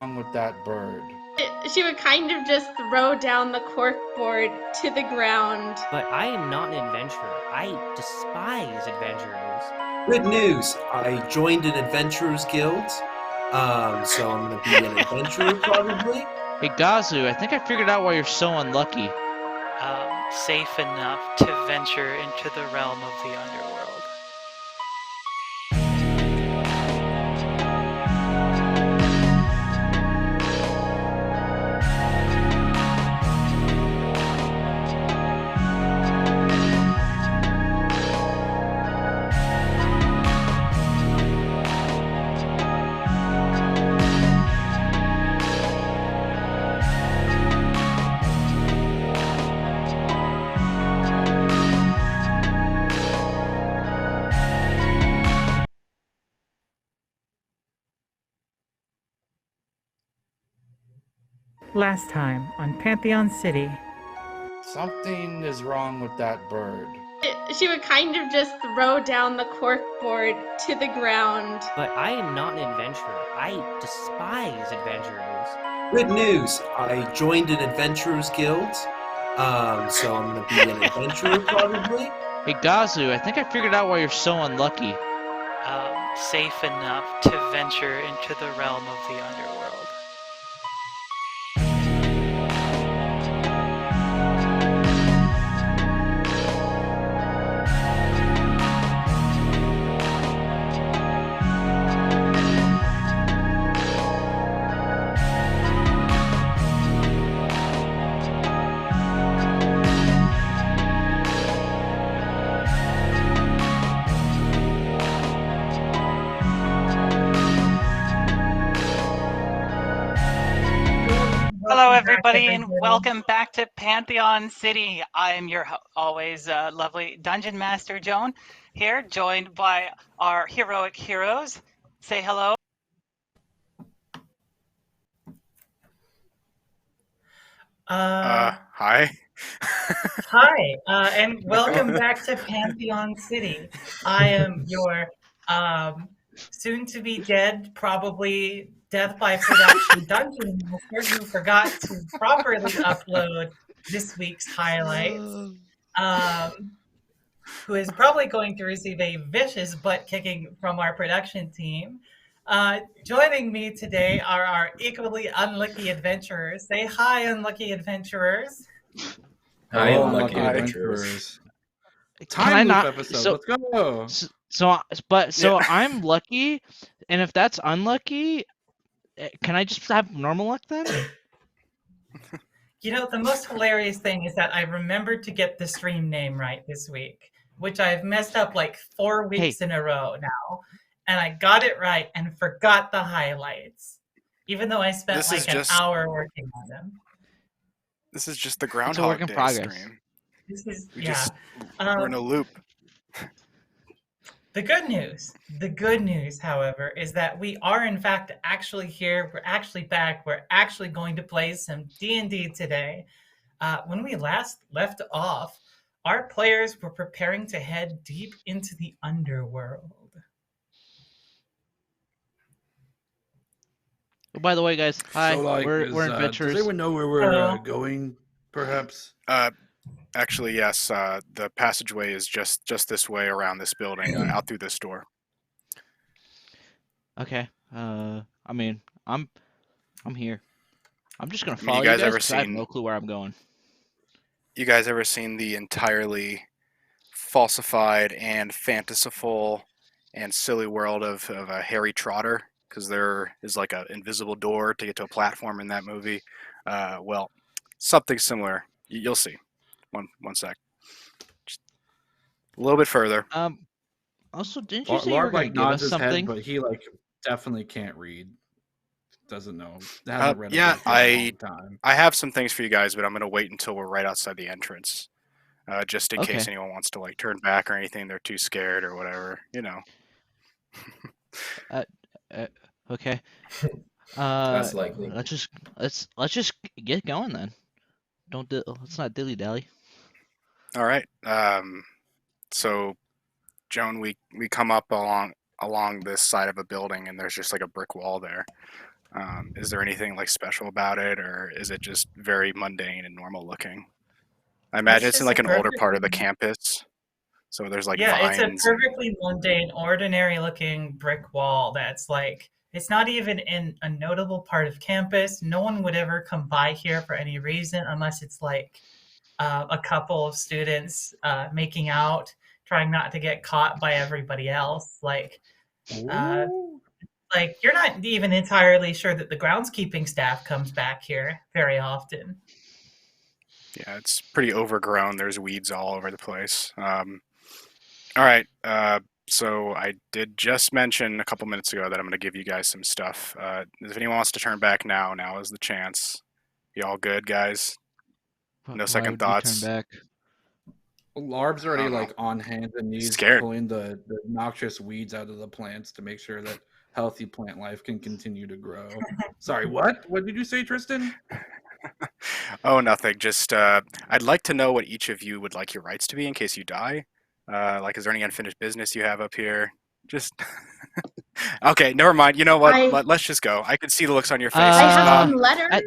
wrong with that bird? She would kind of just throw down the corkboard to the ground. But I am not an adventurer. I despise adventurers. Good news! I joined an adventurers guild, so I'm gonna be an adventurer probably. Hey Gazu, I think I figured out why you're so unlucky. Safe enough to venture into the realm of the underworld. Last time on Pantheon City. Something is wrong with that bird. She would kind of just throw down the corkboard to the ground. But I am not an adventurer. I despise adventurers. Good news! I joined an adventurers guild, so I'm gonna be an adventurer probably. Hey Gazu, I think I figured out why you're so unlucky. Safe enough to venture into the realm of the underworld. Hello, everybody, and welcome back to Pantheon City. I am your always lovely Dungeon Master Joan, here, joined by our heroic heroes. Say hello. Hi. Hi, and welcome back to Pantheon City. I am your soon-to-be dead, probably death by production dungeon master who forgot to properly upload this week's highlights. Who is probably going to receive a vicious butt kicking from our production team. Joining me today are our equally unlucky adventurers. Say hi, unlucky adventurers. Hi, Hello, unlucky unlucky adventurers. Time loop episode. Let's go. So I'm lucky, and if that's unlucky, can I just have normal luck then? You know, the most hilarious thing is that I remembered to get the stream name right this week, which I've messed up like 4 weeks in a row now. And I got it right and forgot the highlights, even though I spent an hour working on them. This is just the Groundhog Day stream. This is, We're in a loop. The good news, however, is that we are in fact actually here. We're actually back. We're actually going to play some D&D today. When we last left off, our players were preparing to head deep into the underworld. Oh, by the way, guys, hi. So, we're adventurers. Does anyone know where we're going, perhaps? Actually, yes. The passageway is just this way around this building, out through this door. Okay. I mean, I'm here. I'm just gonna follow you guys. Because I have no clue where I'm going. You guys ever seen the entirely falsified and fanciful and silly world of a Harry Trotter? Because there is like an invisible door to get to a platform in that movie. Well, something similar. You'll see. One sec. Just a little bit further. Also, didn't you say you were going to give us something? But he definitely can't read. Doesn't know. Hasn't read yeah, a long time. I have some things for you guys, but I'm going to wait until we're right outside the entrance, just in case anyone wants to turn back or anything. They're too scared or whatever, you know. Okay. That's likely. Let's just get going then. Let's not dilly dally. All right. So, Joan, we come up along this side of a building, and there's just like a brick wall there. Is there anything like special about it, or is it just very mundane and normal looking? I imagine it's in just like a an older part of the perfectly- campus, so there's like Yeah, it's a vines. And... perfectly mundane, ordinary-looking brick wall that's like it's not even in a notable part of campus. No one would ever come by here for any reason unless it's like a couple of students making out, trying not to get caught by everybody else. Like you're not even entirely sure that the groundskeeping staff comes back here very often. Yeah, it's pretty overgrown. There's weeds all over the place. All right. So I did just mention a couple minutes ago that I'm going to give you guys some stuff. If anyone wants to turn back now is the chance. You all good, guys? No second thoughts. Turn back? Larb's already I don't know. like on hands and knees Scared. pulling the noxious weeds out of the plants to make sure that healthy plant life can continue to grow. Sorry, what? What did you say, Tristan? Oh, nothing. Just I'd like to know what each of you would like your rights to be in case you die. Like, is there any unfinished business you have up here? Just okay. Never mind. You know what? Let's just go. I can see the looks on your face. I have some letters.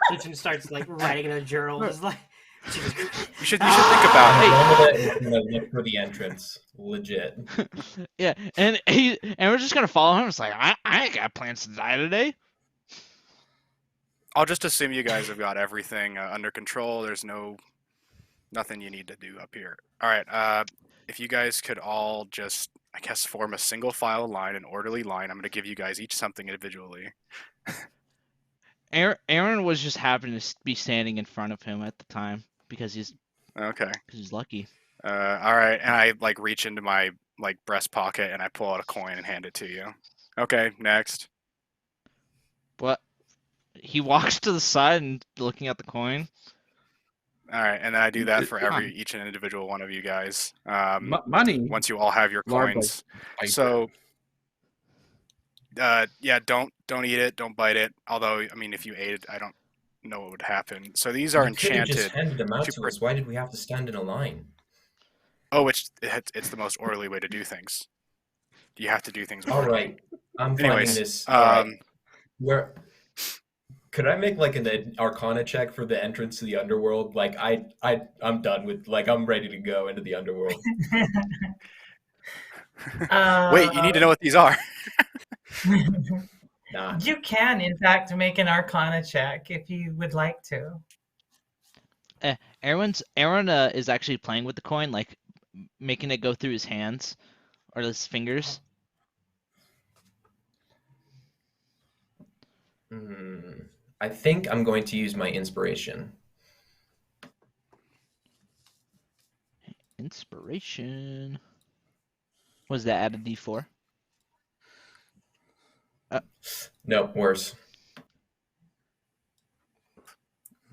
Clayton starts like writing in a journal, just like. You should think about it. One of that is gonna look for the entrance. Legit. Yeah, and we're just gonna follow him. It's like I ain't got plans to die today. I'll just assume you guys have got everything under control. There's nothing you need to do up here. All right. If you guys could all just, I guess, form a single file line, an orderly line. I'm going to give you guys each something individually. Aaron was just happening to be standing in front of him at the time because he's lucky. All right, and I like reach into my like breast pocket and I pull out a coin and hand it to you. Okay, next. What? He walks to the side and looking at the coin. All right, and then I do that for each and individual one of you guys. Money. Once you all have your coins. So, yeah, don't eat it, don't bite it. Although, I mean, if you ate it, I don't know what would happen. So these are You could have enchanted. just handed them out to us. Why did we have to stand in a line? Oh, it's the most orderly way to do things. You have to do things. All right, I'm Anyways, finding this. All right. Where could I make like an Arcana check for the entrance to the underworld? Like I'm done with. Like I'm ready to go into the underworld. Wait, you need to know what these are. Nah. You can, in fact, make an Arcana check if you would like to. Aaron is actually playing with the coin, like making it go through his hands or his fingers. I think I'm going to use my inspiration. Inspiration. Was that add a D4? No, worse.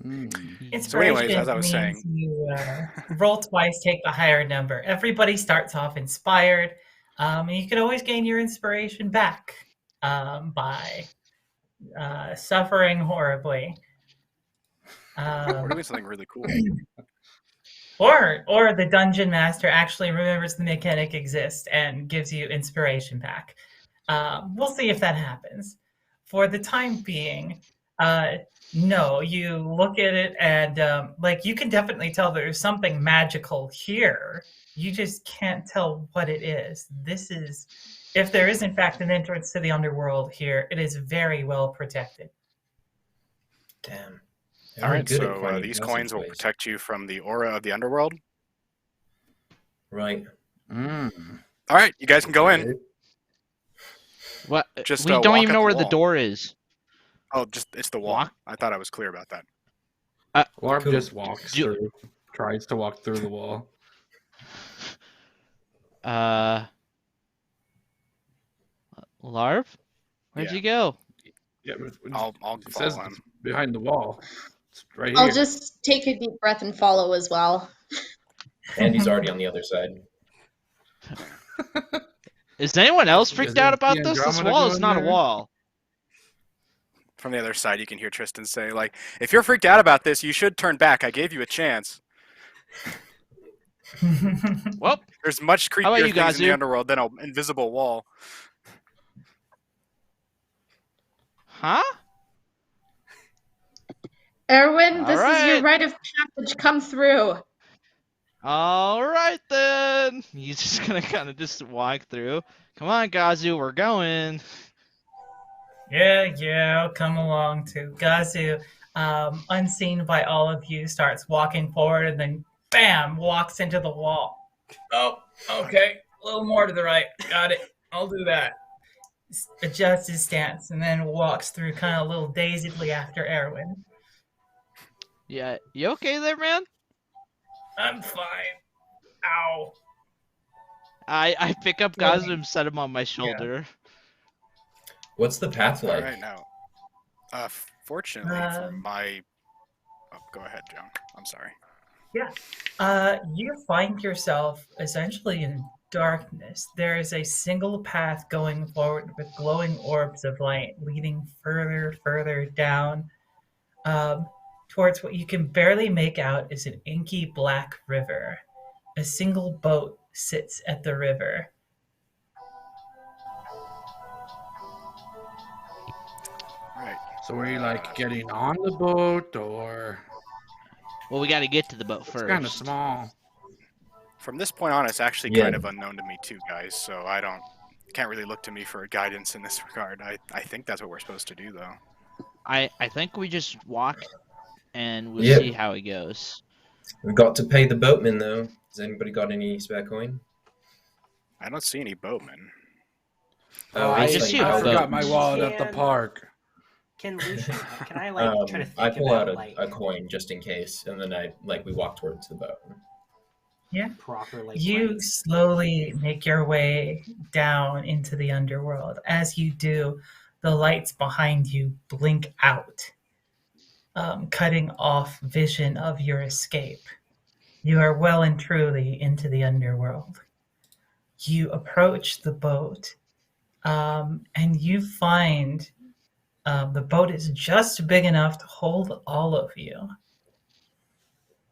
Inspiration So anyways, as I was means saying, you roll twice, take the higher number. Everybody starts off inspired, and you can always gain your inspiration back by suffering horribly. we're doing something really cool. Or the dungeon master actually remembers the mechanic exists and gives you inspiration back. We'll see if that happens. For the time being, no, you look at it and like you can definitely tell there's something magical here. You just can't tell what it is. This is, if there is in fact an entrance to the underworld here, it is very well protected. Damn. All right, good at so finding these coins will passageways. protect you from the aura of the underworld. Right. All right, you guys can go in. What? Just, we don't walk even up know the where the wall. door is. Oh, it's the wall. Walk? I thought I was clear about that. Larb Cool. just walks through, tries to walk through the wall. Larv? Where'd Yeah. you go? Yeah, but I'll it follow says him. it's behind the wall. It's right I'll here. just take a deep breath and follow as well. Andy's already on the other side. Is anyone else Is freaked there out about the this? This Andromeda wall is going not a there? wall. From the other side, you can hear Tristan say, like, if you're freaked out about this, you should turn back. I gave you a chance. Well, There's much How about creepier you, things in the Gazu? underworld than an invisible wall. Huh? Erwin, this is your Alright. rite of passage. Come through. All right then. He's just gonna kind of just walk through. Come on, Gazu, we're going. Yeah, I'll come along too. Gazu, unseen by all of you, starts walking forward and then, bam, walks into the wall. Oh, okay. A little more to the right. Got it. I'll do that. Adjusts his stance and then walks through kind of a little dazedly after Erwin. Yeah, you okay there, man? I'm fine. Ow. I pick up Gazu and set him on my shoulder. What's the path All like? right, now. Fortunately for my... Oh, go ahead, Joan. I'm sorry. You find yourself essentially in darkness. There is a single path going forward with glowing orbs of light leading further down towards what you can barely make out is an inky black river. A single boat sits at the river. Right. So are you like getting on the boat or? Well, we got to get to the boat It's first. kind of small. From this point on, it's actually Yeah. kind of unknown to me too, guys. So can't really look to me for guidance in this regard. I think that's what we're supposed to do, though. I think we just walk and we'll Yeah. see how it goes. We've got to pay the boatman, though. Has anybody got any spare coin? I don't see any boatmen. Oh, I it's just like- see a I forgot boat. my wallet at the Can- park. Can Lucian? Can I like try to think I pull about out like a coin just in case, and then we walk towards the boat. proper like You like- slowly make your way down into the underworld. As you do, the lights behind you blink out, cutting off vision of your escape. You are well and truly into the underworld. You approach the boat, and you find the boat is just big enough to hold all of you.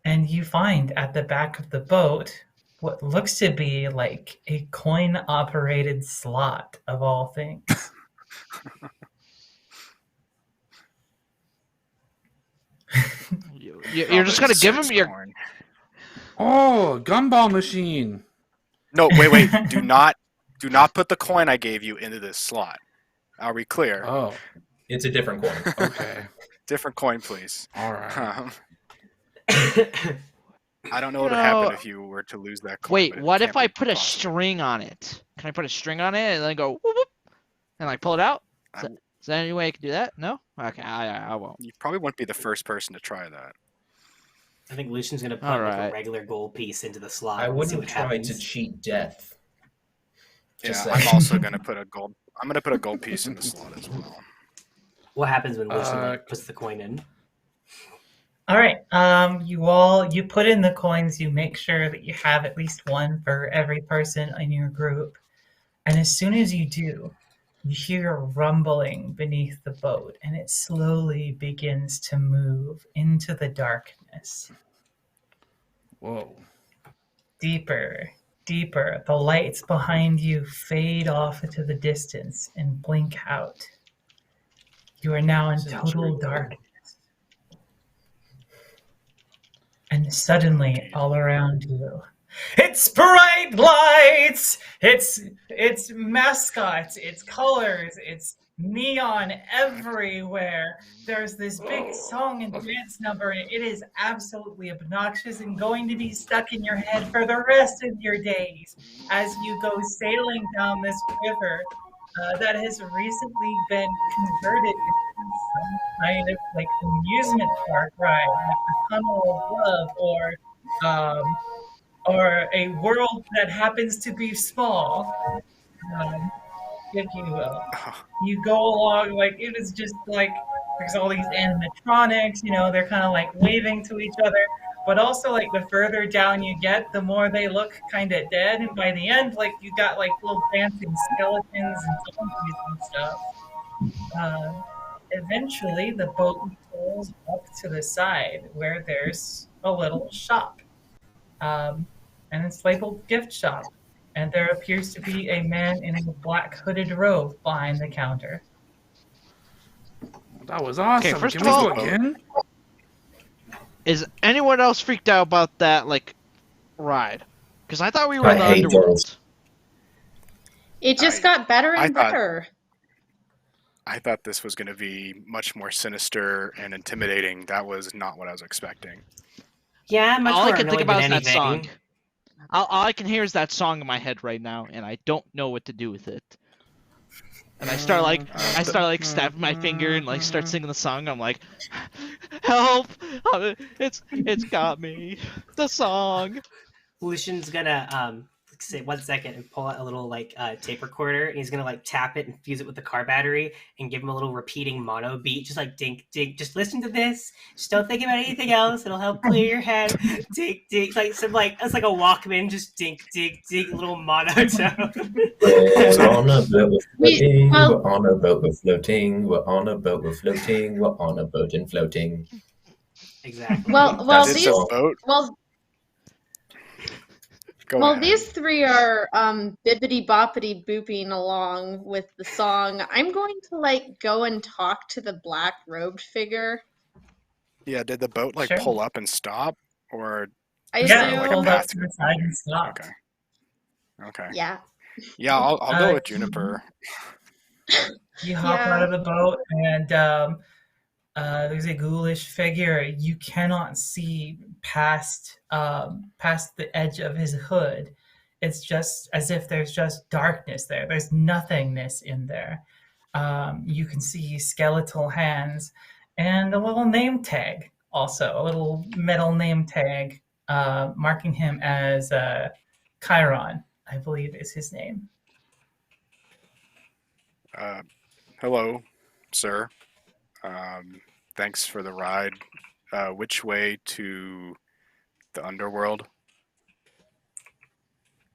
And you find at the back of the boat what looks to be like a coin-operated slot of all things. You're just gonna give him your. Corn. Oh, gumball machine. No, wait. Do not put the coin I gave you into this slot. Are we clear? Oh, It's a different coin. okay. Different coin, please. All right. I don't know what would No. happen if you were to lose that coin. Wait, but it what can't if I be put a possible. string on it? Can I put a string on it and then go whoop, whoop, and like pull it out? Is there any way I can do that? No. Okay, I won't. You probably wouldn't be the first person to try that. I think Lucian's gonna put like Alright. a regular gold piece into the slot. I and see wouldn't what try happens. to cheat death. Yeah, Just I'm saying. also gonna put a gold. I'm gonna put a gold piece in the slot as well. What happens when Lucian Uh, like, puts the coin in? All right. You put in the coins. You make sure that you have at least one for every person in your group. And as soon as you do, you hear a rumbling beneath the boat, and it slowly begins to move into the darkness. Whoa. Deeper. The lights behind you fade off into the distance and blink out. You are now in This is total really darkness. And suddenly, all around you, it's bright lights! It's mascots, it's colors, it's neon everywhere. There's this big song and dance number, and it is absolutely obnoxious and going to be stuck in your head for the rest of your days as you go sailing down this river that has recently been converted into some kind of like amusement park ride, like the Tunnel of Love, or a world that happens to be small, if you will. You go along, like, it is just like there's all these animatronics, they're kind of like waving to each other, but also like the further down you get, the more they look kind of dead, and by the end, like, you got like little dancing skeletons and zombies and stuff. Eventually, the boat pulls up to the side where there's a little shop, and it's labeled gift shop. And there appears to be a man in a black hooded robe behind the counter. That was awesome. Okay, first Can of we all- go again? Is anyone else freaked out about that like ride? Because I thought we were in the I hate underworld. those. It just I- got better I and thought- better. I thought this was going to be much more sinister and intimidating. That was not what I was expecting. Yeah, much All more I can think annoying about than is that anything. song. All I can hear is that song in my head right now, and I don't know what to do with it. And I start snapping my finger and like start singing the song. I'm like, help! It's got me. The song. Lucian's gonna say 1 second and pull out a little like tape recorder, and he's gonna like tap it and fuse it with the car battery and give him a little repeating mono beat, just like dink dink. Just listen to this. Just don't think about anything else. It'll help clear your head. Dink dink. Like some like it's like a Walkman. Just dink dink dink. Little monotone. We're on a boat, we're floating. well- We're on a boat, we're floating. We're on a boat, we're floating. We're on a boat and floating. Exactly. Well, That's these the song. Boat? well, Go well, ahead. these three are bibbity boppity booping along with the song. I'm going to like go and talk to the black robed figure. Yeah, did the boat like Sure. pull up and stop, or I Is Yeah, there, assume. like, a pulled up path to the side and stopped. okay, okay, Yeah. yeah, I'll go Uh, with Juniper. You hop Yeah. out of the boat, and there's a ghoulish figure. You cannot see past the edge of his hood. It's just as if there's just darkness there. There's nothingness in there. You can see skeletal hands and a little name tag, also a little metal name tag marking him as Chiron, I believe is his name. Hello, sir. Thanks for the ride. Which way to the underworld?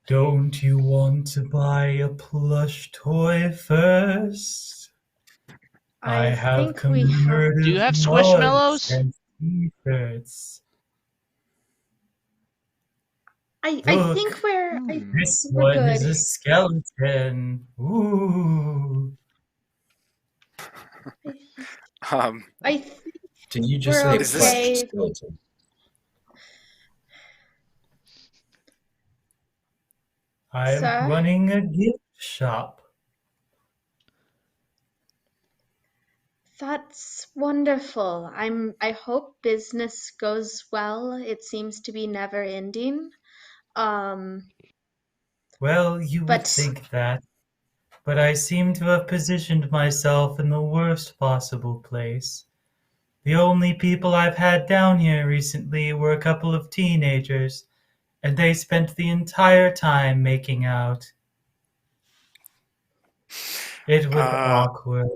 Don't you want to buy a plush toy first? I have think we have. commemorative Do you have mugs Squishmallows? and t-shirts. I Look. think we're. This We're one is good. a skeleton. Ooh. I think Did you just We're say okay. plush skeleton? I'm Sir? running a gift shop. that's wonderful. I hope business goes well. It seems to be never ending. Well, you would But- think that. But I seem to have positioned myself in the worst possible place. The only people I've had down here recently were a couple of teenagers, and they spent the entire time making out. It was awkward.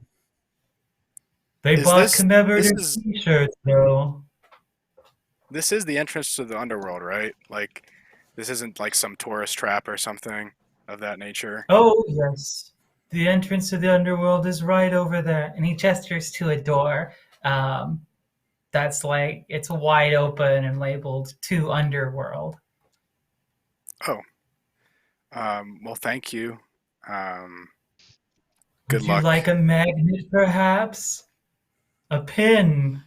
They is bought this- commemorative this is- t-shirts, though. This is the entrance to the underworld, right? Like, this isn't like some tourist trap or something of that nature. Oh, yes. The entrance to the underworld is right over there. And he gestures to a door that's like, it's wide open and labeled to Underworld. Oh. Well, thank you. Good Would luck. you like a magnet, perhaps? A pin?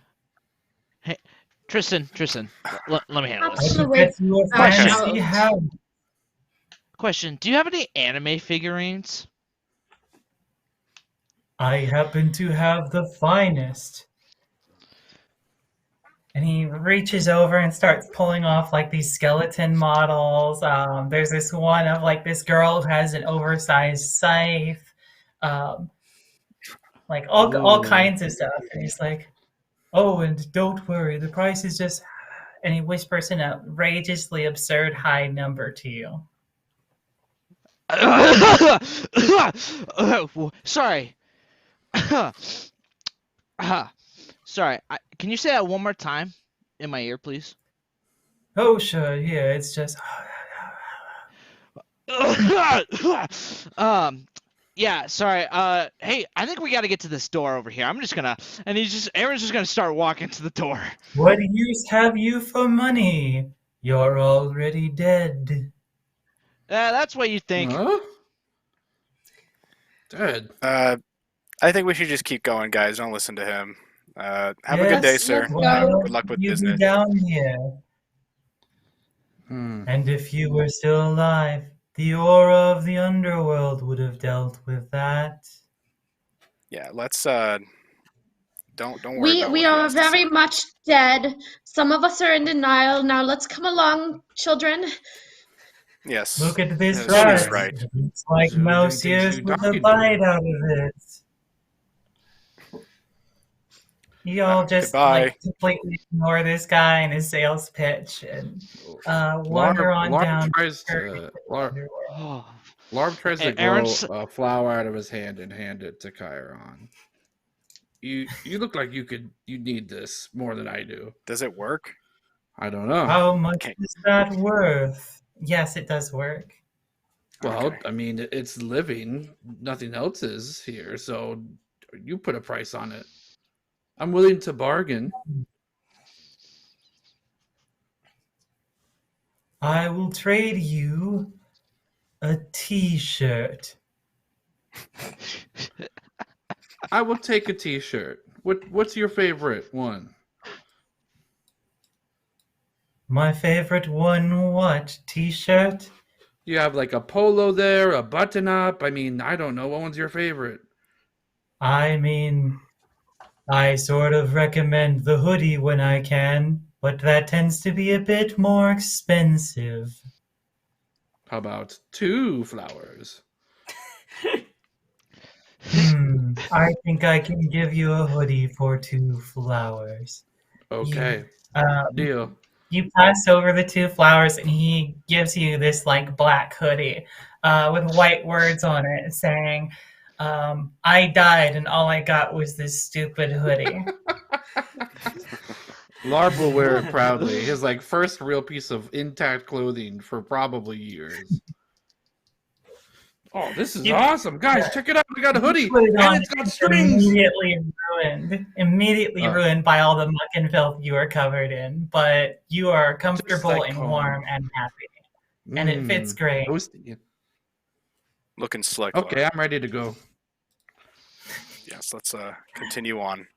Tristan, let me handle I this. could get you a Question. fancy hat. Question: do you have any anime figurines? I happen to have the finest. And he reaches over and starts pulling off like these skeleton models. There's this one of like this girl who has an oversized scythe, like all kinds of stuff. And he's like, "Oh, and don't worry, the price is just." And he whispers an outrageously absurd high number to you. Sorry. Sorry. Can you say that one more time in my ear, please? Oh, sure, yeah, it's just. Yeah, sorry. Hey, I think we got to get to this door over here. I'm just gonna, and Aaron's just gonna start walking to the door. What use have you for money? You're already dead. That's what you think. Huh? Dead. I think we should just keep going, guys. Don't listen to him. Have a good day, Yes, sir. let's why go. Good luck with you be business. down here? Hmm. And if you were still alive, the aura of the underworld would have dealt with that. Yeah, let's don't worry about We what he are has to very say. much dead. Some of us are in denial. Now let's come along, children. Yes. Look at this she's rat. right. It's like Who do you mouse think ears she's with a talking bite to? out of it. You all just Goodbye. like completely ignore this guy and his sales pitch and wander on down. Tries the to Larb Oh. tries to And grow Aaron's- a flower out of his hand and hand it to Chiron. You look like you need this more than I do. Does it work? I don't know. How much Okay. is that worth? Yes, it does work. Well, Okay. I mean, it's living. Nothing else is here, so you put a price on it. I'm willing to bargain. I will trade you a t-shirt. I will take a T-shirt. What's your favorite one? My favorite one, what? T-shirt? You have like a polo there, a button-up. I mean, I don't know. What one's your favorite? I mean, I sort of recommend the hoodie when I can, but that tends to be a bit more expensive. How about 2 flowers? I think I can give you a hoodie for 2 flowers. Okay, deal. You pass over the 2 flowers and he gives you this like black hoodie with white words on it saying, I died and all I got was this stupid hoodie. Larb will wear it proudly. His like first real piece of intact clothing for probably years. Oh, this is awesome, guys! Check it out. We got a hoodie, Put it on, and it's got strings. Immediately ruined by all the muck and filth you are covered in. But you are comfortable like and home. warm and happy, and it fits great. Looking slick. Okay, I'm ready to go. Yes, let's continue on.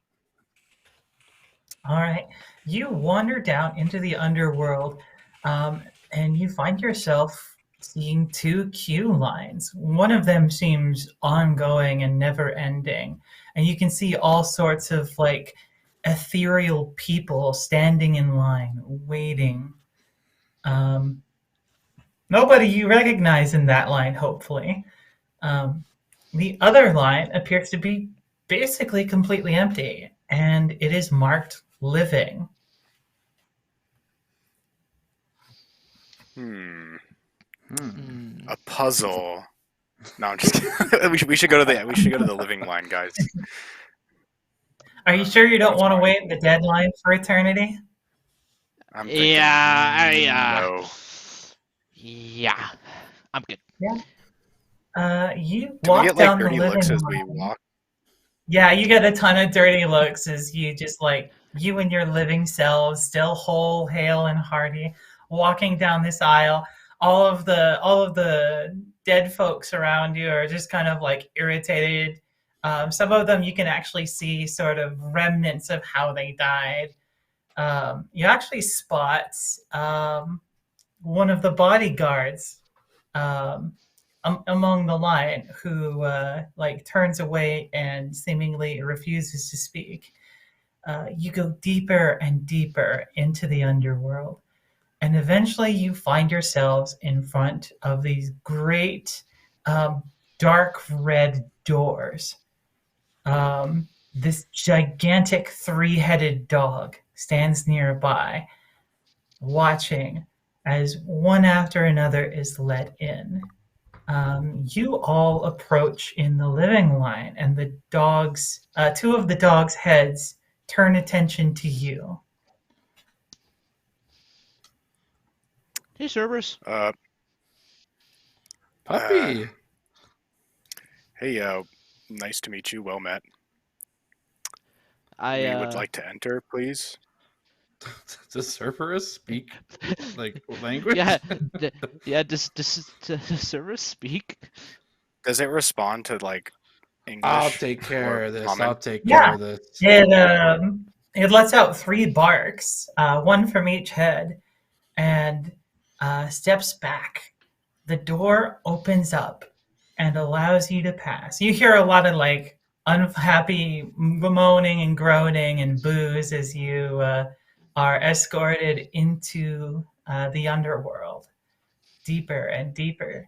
All right, you wander down into the underworld, and you find yourself seeing 2 queue lines. One of them seems ongoing and never ending, and you can see all sorts of like ethereal people standing in line, waiting. Nobody you recognize in that line, hopefully. The other line appears to be basically completely empty, and it is marked living. A puzzle. No, I'm just kidding. we should go to the living line, guys. Are you sure you don't want to wait the deadline for eternity? I'm thinking, no. Yeah, I'm good. Yeah. You Do we walk get down like the dirty living looks as line. we walk? Yeah, you get a ton of dirty looks as you just like you and your living selves, still whole, hale, and hearty, walking down this aisle. All of the dead folks around you are just kind of like irritated. Some of them you can actually see sort of remnants of how they died. You actually spot one of the bodyguards among the line who like turns away and seemingly refuses to speak. You go deeper and deeper into the underworld, and eventually you find yourselves in front of these great dark red doors. This gigantic 3-headed dog stands nearby, watching as one after another is let in. You all approach in the living line, and the dogs, 2 of the dogs' heads turn attention to you. Hey, servers. Puppy. Hey, nice to meet you. Well met. I We would like to enter, please. Does Cerberus speak like language? Yeah. Does servers speak? Does it respond to like English? I'll take or care of this. common? I'll take Yeah. care of this. It lets out 3 barks, one from each head, and steps back. The door opens up and allows you to pass. You hear a lot of like unhappy moaning and groaning and boos as you are escorted into the underworld, deeper and deeper,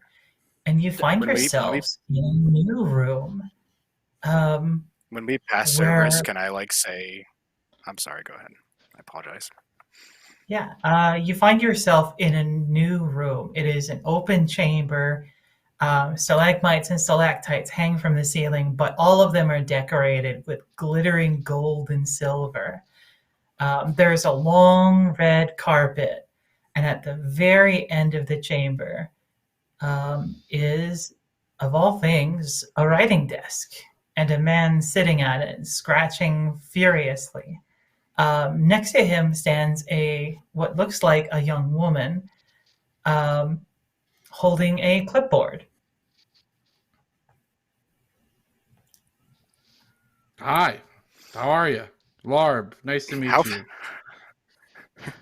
and you find When we- yourselves in a new room. When we pass Where- service, can I like say, I'm sorry, go ahead. I apologize. Yeah, you find yourself in a new room. It is an open chamber. Stalagmites and stalactites hang from the ceiling, but all of them are decorated with glittering gold and silver. There's a long red carpet, and at the very end of the chamber is, of all things, a writing desk and a man sitting at it, scratching furiously. Next to him stands what looks like a young woman holding a clipboard. Hi, how are you? Larb, nice to meet How- you.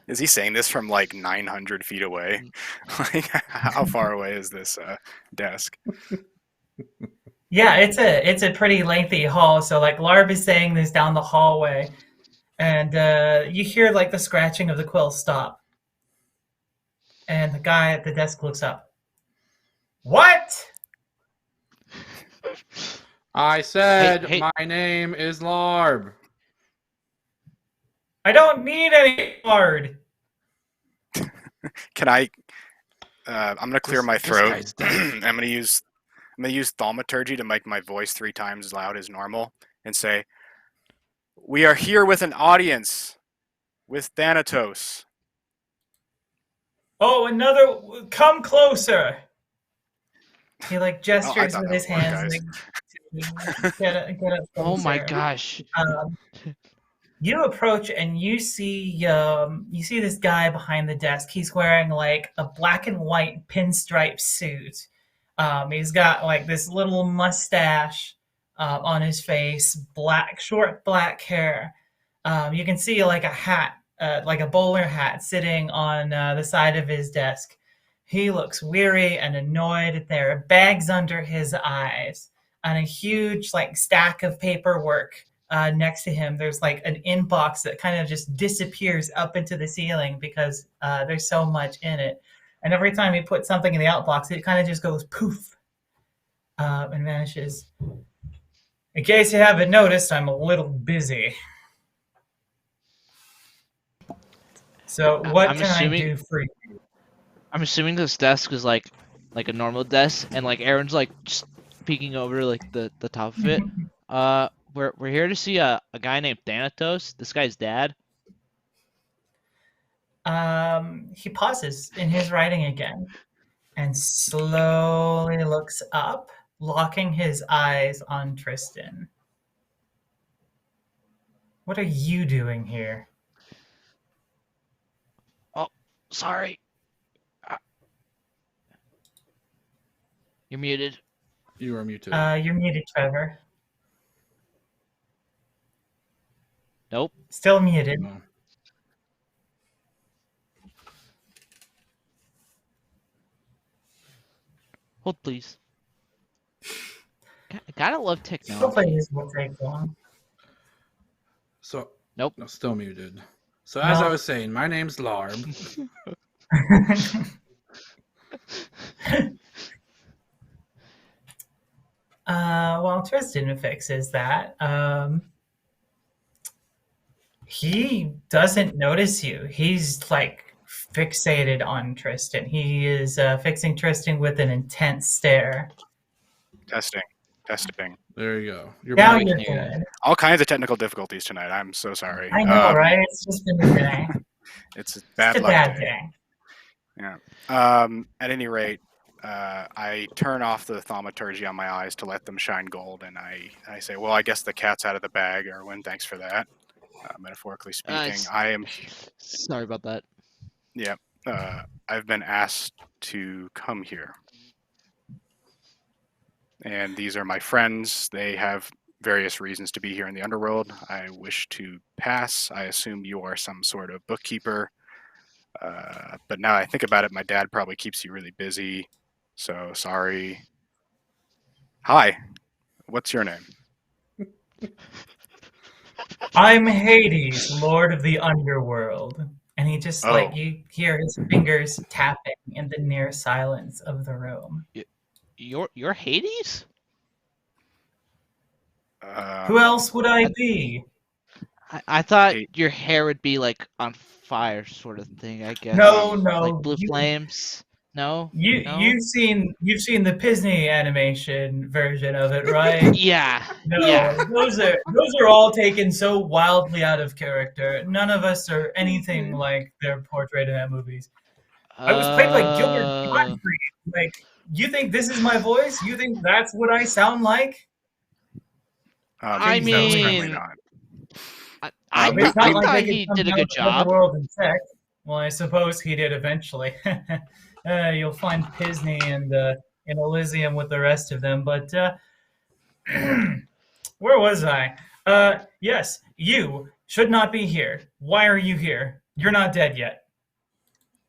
Is he saying this from like 900 feet away? Like, how far away is this desk? Yeah, it's a pretty lengthy hall. So like Larb is saying this down the hallway, and you hear like the scratching of the quill stop, and the guy at the desk looks up. What? I said Hey. my name is Larb. I don't need any card. Can I? I'm gonna clear This- my this throat. guy's deaf. I'm gonna use thaumaturgy to make my voice 3 times as loud as normal, and say, "We are here with an audience, with Thanatos." Oh, another. Come closer. He like gestures thought with that his would work, hands. Like, get up Oh my closer. gosh. You approach and you see this guy behind the desk. He's wearing like a black and white pinstripe suit. He's got like this little mustache on his face, short black hair. You can see like a hat, like a bowler hat, sitting on the side of his desk. He looks weary and annoyed. There are bags under his eyes and a huge like stack of paperwork. Next to him, there's like an inbox that kind of just disappears up into the ceiling because there's so much in it. And every time you put something in the outbox, it kind of just goes poof and vanishes. In case you haven't noticed, I'm a little busy. So what I'm can assuming- I do for you? I'm assuming this desk is like a normal desk, and like Aaron's like just peeking over like the top of it. We're here to see a guy named Thanatos. This guy's dad. He pauses in his writing again and slowly looks up, locking his eyes on Tristan. What are you doing here? Sorry. You're muted. You are muted. You're muted, Trevor. Nope. Still muted. No. Hold please. I gotta love technology. Hopefully this will take long. So Nope. no, still muted. So as No. I was saying, my name's Larb. Well, Tristan fixes that. He doesn't notice you. He's like fixated on Tristan. He is fixing Tristan with an intense stare. Testing. There you go. You're Now back. you're good. All kinds of technical difficulties tonight. I'm so sorry. I know, right? It's just been a day. It's a It's bad a luck bad day. day. At any rate, I turn off the thaumaturgy on my eyes to let them shine gold, and I say, well, I guess the cat's out of the bag, Erwin. Thanks for that. Metaphorically speaking, I am. Sorry about that. Yeah, I've been asked to come here. and these are my friends. They have various reasons to be here in the underworld. I wish to pass. I assume you are some sort of bookkeeper. But now I think about it, my dad probably keeps you really busy. So sorry. Hi, what's your name? I'm Hades, Lord of the Underworld. And he just like you hear his fingers tapping in the near silence of the room. You're Hades? Who else would I be? I thought your hair would be like on fire, sort of thing. I guess. No, Like blue flames. No. You've seen the Disney animation version of it, right? Yeah. No, yeah. those are all taken so wildly out of character. None of us are anything like they're portrayed in that movies. I was played like Gilbert Gottfried. Like, you think this is my voice? You think that's what I sound like? I mean, I it's not like thought they he could did a come good out of job. the world in tech. Well, I suppose he did eventually. You'll find Pisney and Elysium with the rest of them. But where was I? Yes, you should not be here. Why are you here? You're not dead yet.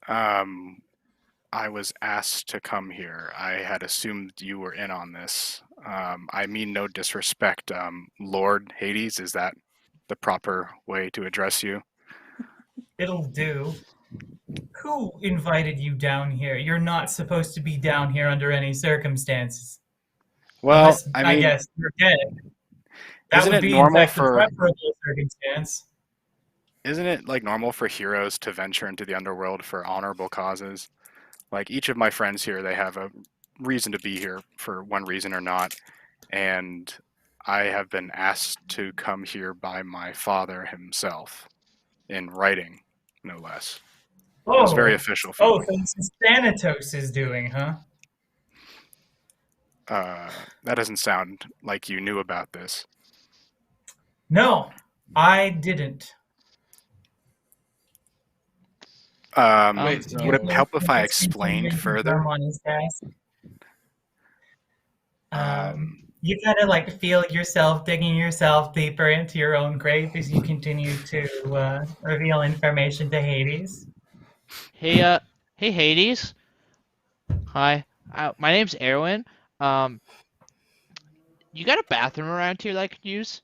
I was asked to come here. I had assumed you were in on this. I mean no disrespect. Lord Hades, is that the proper way to address you? It'll do. Who invited you down here? You're not supposed to be down here under any circumstances. Well, Unless, I I mean, guess you're dead. That isn't would it be, normal in fact, for- the preferable circumstance. Isn't it like normal for heroes to venture into the underworld for honorable causes? Like each of my friends here, they have a reason to be here for one reason or not. And I have been asked to come here by my father himself, in writing, no less. Oh, It's very official for me. so this is Thanatos is doing, huh? That doesn't sound like you knew about this. No, I didn't. Would it help if I explained further? On his desk. You kind of like feel yourself digging yourself deeper into your own grave as you continue to reveal information to Hades. Hey, Hades. Hi. My name's Erwin. You got a bathroom around here that I could use?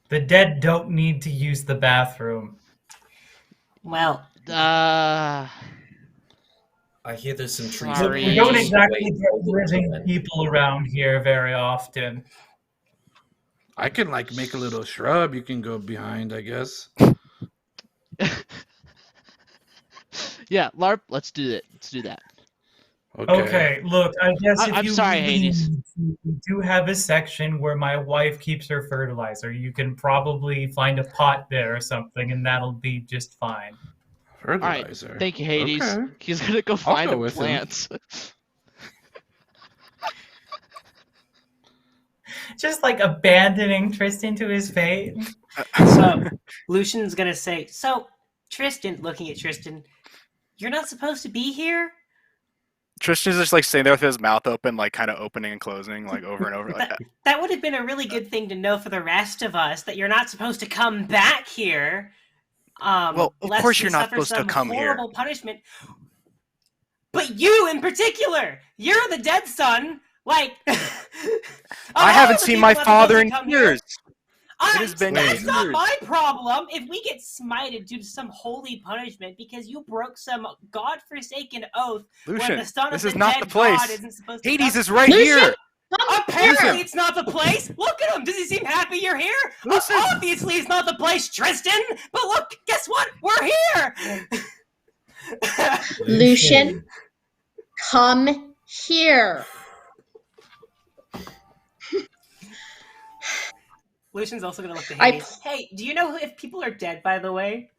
The dead don't need to use the bathroom. Well, I hear there's some trees. Sorry. We don't exactly get living people around here very often. I can like make a little shrub you can go behind, I guess. Yeah, LARP. Let's do it. Let's do that. Okay, look, I guess if I'm you sorry, really Hades. need to, we do have a section where my wife keeps her fertilizer. You can probably find a pot there or something, and that'll be just fine. Fertilizer. All right, thank you, Hades. Okay. He's gonna go I'll find go a with him. plant. Just like abandoning Tristan to his fate. So Lucian's gonna say, "So Tristan," looking at Tristan, "you're not supposed to be here." Tristan's just like sitting there with his mouth open, like kind of opening and closing, like over and over. Like, That would have been a really good thing to know for the rest of us, that you're not supposed to come back here. Well, of lest course you you're not suffer supposed to some come here. horrible punishment. But you in particular, you're the dead son. Like, I haven't seen my father in years. It has been that's years. not my problem if we get smited due to some holy punishment because you broke some godforsaken oath when Lucian, the son this of is the not dead the place. god isn't supposed to Hades come. is right here. Apparently Lucian. it's not the place. Look at him. Does he seem happy you're here? Lucian. Obviously it's not the place, Tristan. But look, guess what? We're here. Lucian, come here. Lucian's also going to look at Hades. Hey, do you know if people are dead, by the way?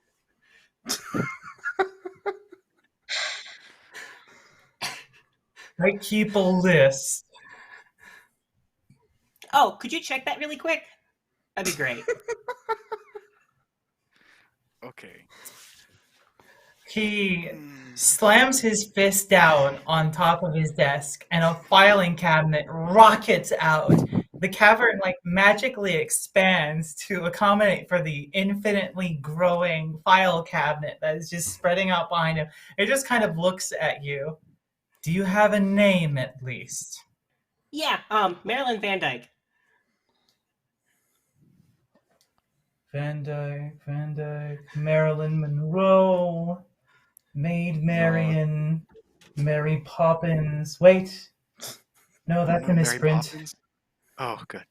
I keep a list. Oh, could you check that really quick? That'd be great. Okay. He slams his fist down on top of his desk, and a filing cabinet rockets out. The cavern magically expands to accommodate for the infinitely growing file cabinet that is just spreading out behind him. It just kind of looks at you. Do you have a name at least? Yeah, Marilyn Van Dyke. Van Dyke, Marilyn Monroe, Maid Marian, Mary Poppins. Wait. No, that's a Mary misprint. Poppins? Oh, good.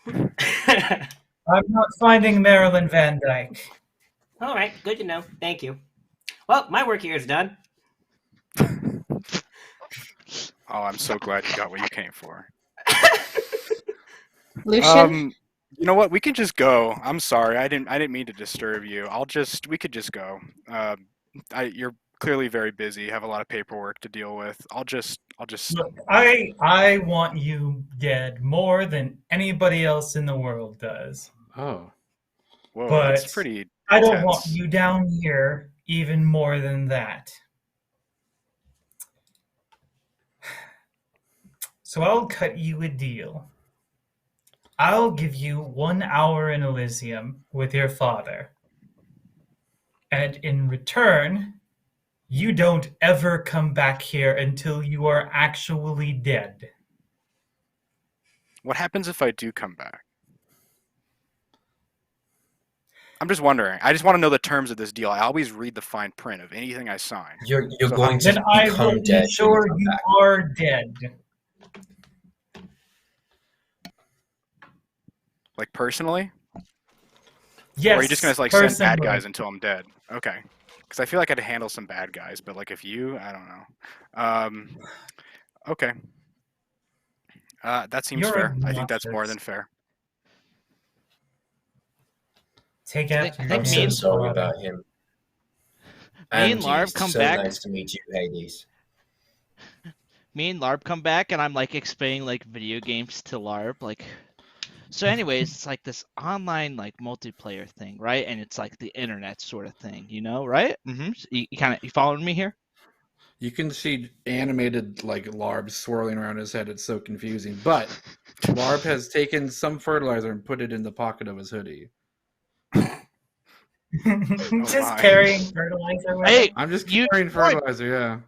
I'm not finding Marilyn Van Dyke. All right, good to know. Thank you. Well, my work here is done. Oh, I'm so glad you got what you came for. Lucian? You know what? We can just go. I'm sorry. I didn't mean to disturb you. We could just go. You're clearly very busy. You have a lot of paperwork to deal with. I'll just. Look, I want you dead more than anybody else in the world does. Oh. Whoa, But that's pretty. I don't intense. want you down here even more than that. So I'll cut you a deal. I'll give you 1 hour in Elysium with your father. And in return, you don't ever come back here until you are actually dead. What happens if I do come back? I'm just wondering. I just want to know the terms of this deal. I always read the fine print of anything I sign. You're So going to Then I become will dead. be sure when you you come back. are dead. Like personally? Yes, Or are you just gonna send bad personally. guys until I'm dead? Okay. Because I feel like I'd handle some bad guys, but if you, I don't know. Okay. That seems You're fair. I think that's more obnoxious. than fair. Take I after think your I'm me so and- sorry about him. Me and Angie, Larb it's come so back. nice to meet you, Hades. Me and Larb come back, and I'm explaining video games to Larb. So anyways, it's this online multiplayer thing, right? And it's the internet sort of thing, right? Mm-hmm. So you following me here? You can see animated Larb swirling around his head. It's so confusing. But Larb has taken some fertilizer and put it in the pocket of his hoodie. Just my. carrying fertilizer with Hey, him. I'm just You- carrying fertilizer, yeah.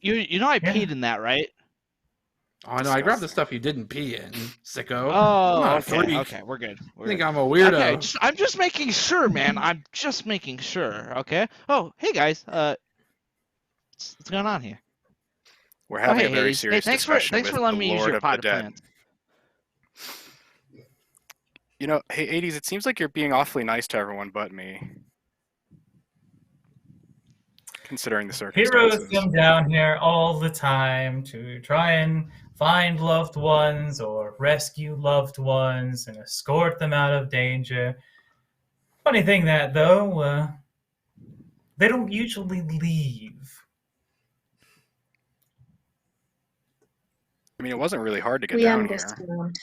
I Yeah. peed in that, right? Oh, I know. I grabbed the stuff you didn't pee in, sicko. Oh, I'm not a okay, freak. okay, we're good. I think I'm a weirdo. Okay, I'm just making sure, man. I'm just making sure. Okay. Oh, hey guys. What's going on here? We're having hey, a very Hades. serious Thanks discussion for with letting the me use Lord your of the pot of Dead. plants. Hey, Hades, it seems like you're being awfully nice to everyone but me. Considering the circumstances. Heroes come down here all the time to try and find loved ones or rescue loved ones and escort them out of danger. Funny thing though, they don't usually leave. I mean, it wasn't really hard to get We down here. understand.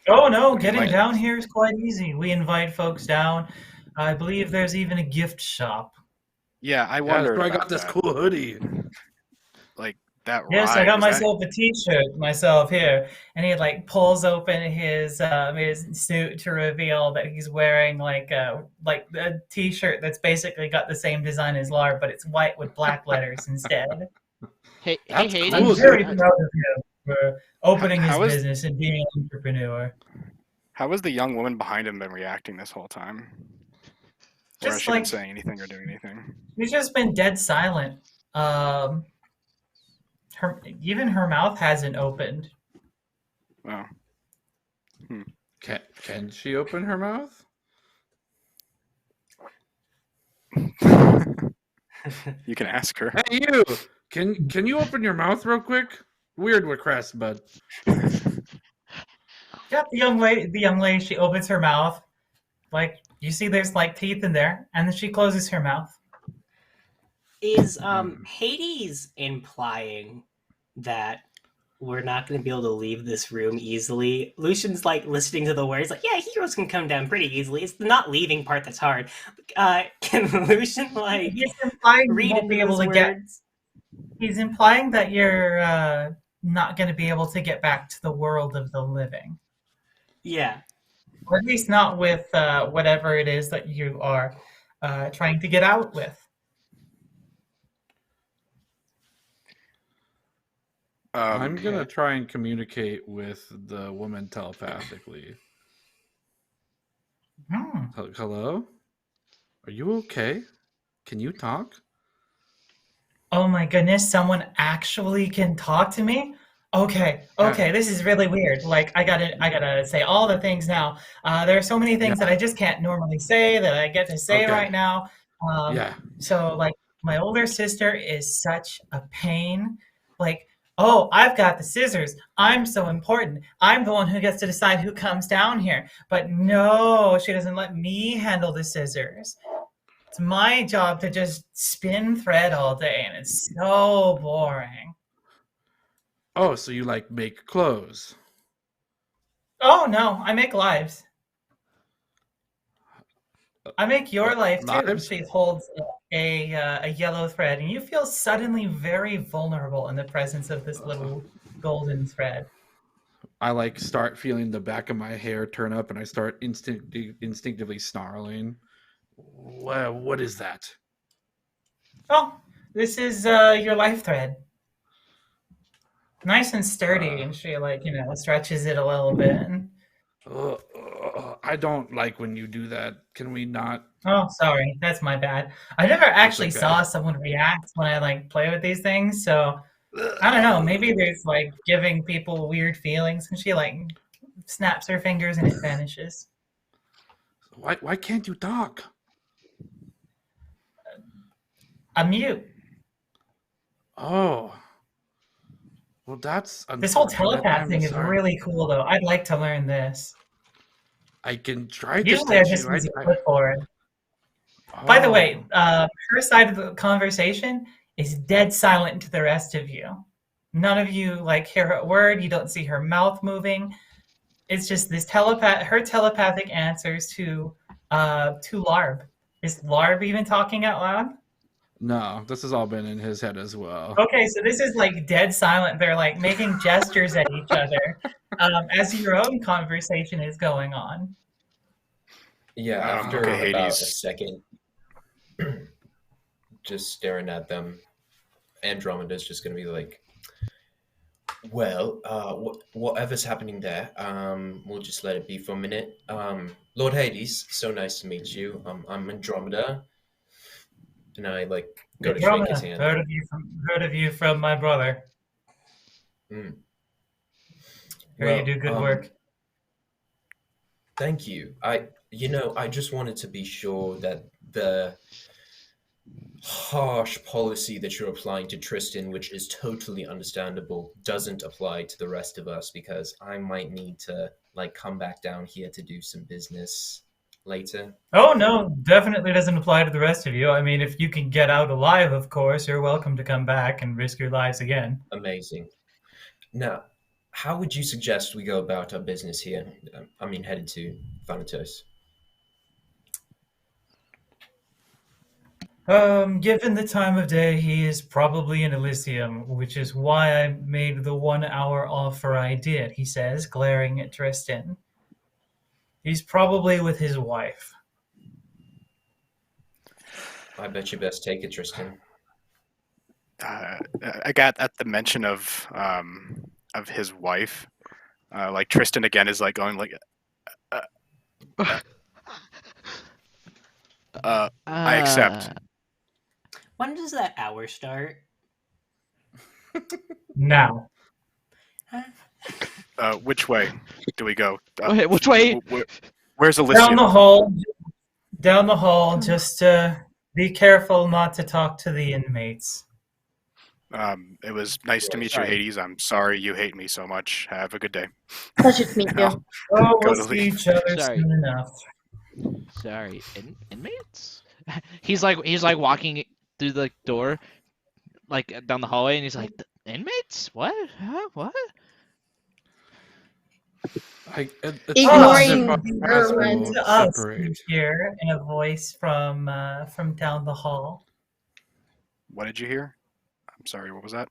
Oh no, mean, getting like- down here is quite easy. We invite folks down. I believe there's even a gift shop. Yeah, I Yeah, wonder that's where I about got this that. cool hoodie. That Yes, ride, I got was that- myself a T-shirt myself here, and he pulls open his suit to reveal that he's wearing a T-shirt that's basically got the same design as Larb, but it's white with black letters instead. Hey, That's Hades. cool, I'm dude. very proud of him for opening his How is- business and being an entrepreneur. How has the young woman behind him been reacting this whole time? Or has Just she been saying anything or doing anything? he's just been dead silent. Even her mouth hasn't opened. Wow. Can she open her mouth? You can ask her. Hey, you! Can you open your mouth real quick? Weird request, bud. Yeah, the young lady, she opens her mouth. You see there's teeth in there, and then she closes her mouth. Is Hades implying that we're not going to be able to leave this room easily. Lucian's like listening to the words, like, yeah, heroes can come down pretty easily. It's the not leaving part that's hard. Can Lucian like He's implying you read won't into be able those to get. words? He's implying that you're not going to be able to get back to the world of the living, Yeah. or at least not with whatever it is that you are trying to get out with. I'm gonna try and communicate with the woman telepathically. Hello? Are you okay? Can you talk? Oh my goodness, someone actually can talk to me? Okay, this is really weird. Like I gotta say all the things now. There are so many things that I just can't normally say that I get to say right now. So like my older sister is such a pain. Like, oh, I've got the scissors. I'm so important. I'm the one who gets to decide who comes down here. But no, she doesn't let me handle the scissors. It's my job to just spin thread all day, and it's so boring. Oh, so you like make clothes? Oh no, I make lives. I make your life too. Lives? She holds a yellow thread, and you feel suddenly very vulnerable in the presence of this little golden thread. I like start feeling the back of my hair turn up, and I start instinctively snarling. What is that? Oh, this is your life thread. Nice and sturdy, and she stretches it a little bit. I don't like when you do that. Can we not? Oh, sorry, that's my bad. I never actually okay. saw someone react when I play with these things, so I don't know. Maybe there's giving people weird feelings, and she snaps her fingers and it vanishes. Why can't you talk? I'm mute. Oh. Well, that's This whole unfortunate. telepath thing I'm is sorry. really cool, though. I'd like to learn this. I can try to Usually, I teach just you. use a clipboard. By the way, her side of the conversation is dead silent to the rest of you. None of you hear a word. You don't see her mouth moving. It's just this her telepathic answers to Larb. Is Larb even talking out loud? No, this has all been in his head as well. Okay, so this is dead silent. They're making gestures at each other as your own conversation is going on. Yeah, after okay, about a Hades. second, just staring at them, Andromeda's just gonna be like, well, whatever's happening there, we'll just let it be for a minute. Lord Hades, so nice to meet you. I'm Andromeda. And I go to shake his hand. Heard of you from my brother. Mm. Hear you do good work. Thank you. I just wanted to be sure that the harsh policy that you're applying to Tristan, which is totally understandable, doesn't apply to the rest of us, because I might need to come back down here to do some business later. Oh no, definitely doesn't apply to the rest of you. I mean, if you can get out alive, of course, you're welcome to come back and risk your lives again. Amazing. Now, how would you suggest we go about our business here? Headed to Thanatos. Given the time of day, he is probably in Elysium, which is why I made the 1 hour offer I did, he says, glaring at Tristan. He's probably with his wife. I bet you best take it, Tristan. I got at the mention of his wife. Tristan again is going I accept. When does that hour start? Now. Which way do we go? Okay, which way? Where's Elysium? Down the hall. Just be careful not to talk to the inmates. It was nice to meet you, Hades. I'm sorry you hate me so much. Have a good day. Pleasure to meet you. Oh, we'll see each other soon enough. Sorry, inmates? He's walking through the door, down the hallway, and he's like, inmates? What? What? Huh? What? Ignoring referring Erwin. to us, you hear in a voice from down the hall. What did you hear? I'm sorry, what was that?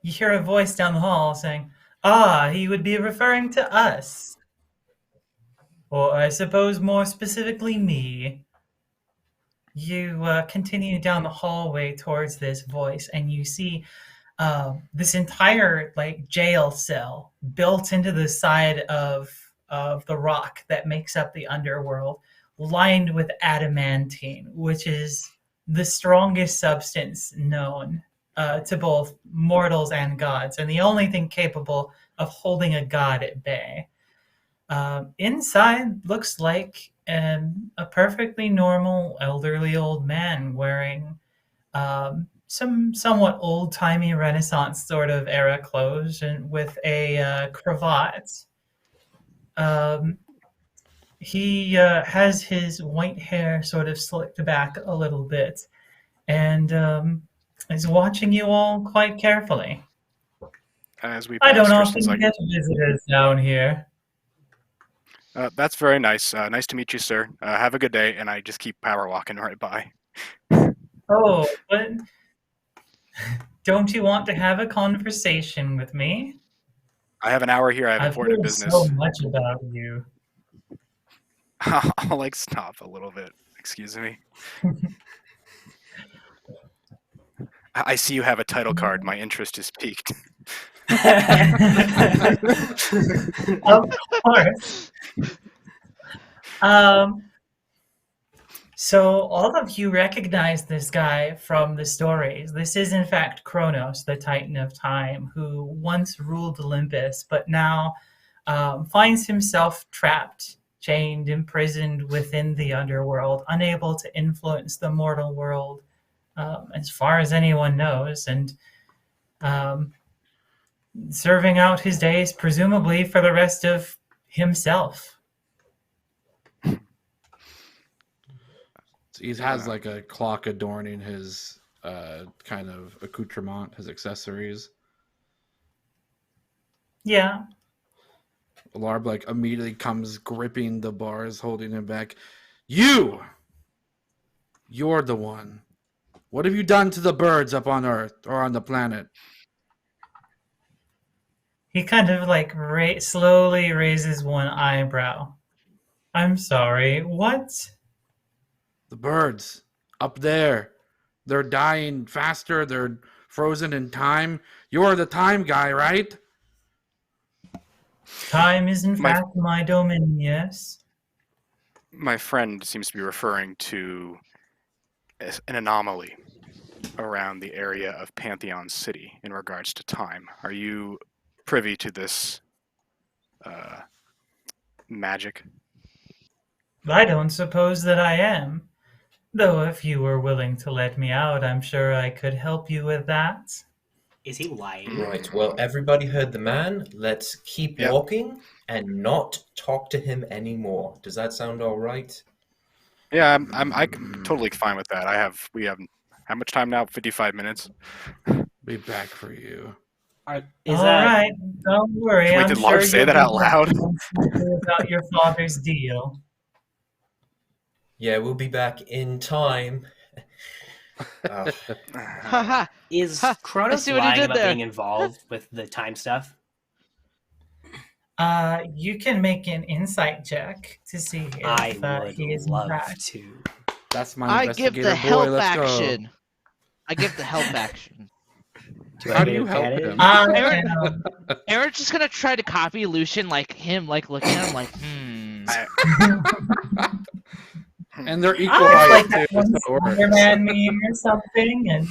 You hear a voice down the hall saying, "Ah, he would be referring to us. Or I suppose more specifically me." You continue down the hallway towards this voice, and you see this entire jail cell built into the side of the rock that makes up the underworld, lined with adamantine, which is the strongest substance known to both mortals and gods, and the only thing capable of holding a god at bay. Inside looks like a perfectly normal elderly old man wearing some somewhat old-timey Renaissance sort of era clothes and with a cravat. He has his white hair sort of slicked back a little bit and is watching you all quite carefully. As we I don't pass, often Tristan's get visitors down here. That's very nice. Nice to meet you, sir. Have a good day, and I just keep power walking right by. Oh, but don't you want to have a conversation with me? I have an hour here. I have I've important heard business. so much about you. I'll stop a little bit. Excuse me. I see you have a title card. My interest is piqued. Of course. So all of you recognize this guy from the stories. This is in fact Kronos, the Titan of Time, who once ruled Olympus, but now finds himself trapped, chained, imprisoned within the underworld, unable to influence the mortal world as far as anyone knows, and serving out his days, presumably for the rest of himself. He has like a clock adorning his kind of accoutrement, his accessories. Yeah. Larb like immediately comes gripping the bars, holding him back. You're the one. What have you done to the birds up on Earth or on the planet? He kind of slowly raises one eyebrow. I'm sorry, what? The birds up there. They're dying faster. They're frozen in time. You're the time guy, right? Time is in fact my domain, yes. My friend seems to be referring to an anomaly around the area of Pantheon City in regards to time. Are you privy to this magic? I don't suppose that I am. Though if you were willing to let me out, I'm sure I could help you with that. Is he lying? Right, well, everybody heard the man. Let's keep walking and not talk to him anymore. Does that sound all right? Yeah, I'm totally fine with that. We have how much time now? 55 minutes. Be back for you. All right, don't worry. Wait, I'm did sure Larb say you'll that be out loud? about your father's deal. Yeah, we'll be back in time. Is Kronos see what he lying did about there. being involved with the time stuff? You can make an insight check to see if I would he is love in fact. to. That's my I give investigator the boy. help Let's action. go. I give the help action. How do you help him? Aaron's just gonna try to copy Lucian, like him, like looking at him, like And they're equal height like too. one so it works. Spider-Man meme or something,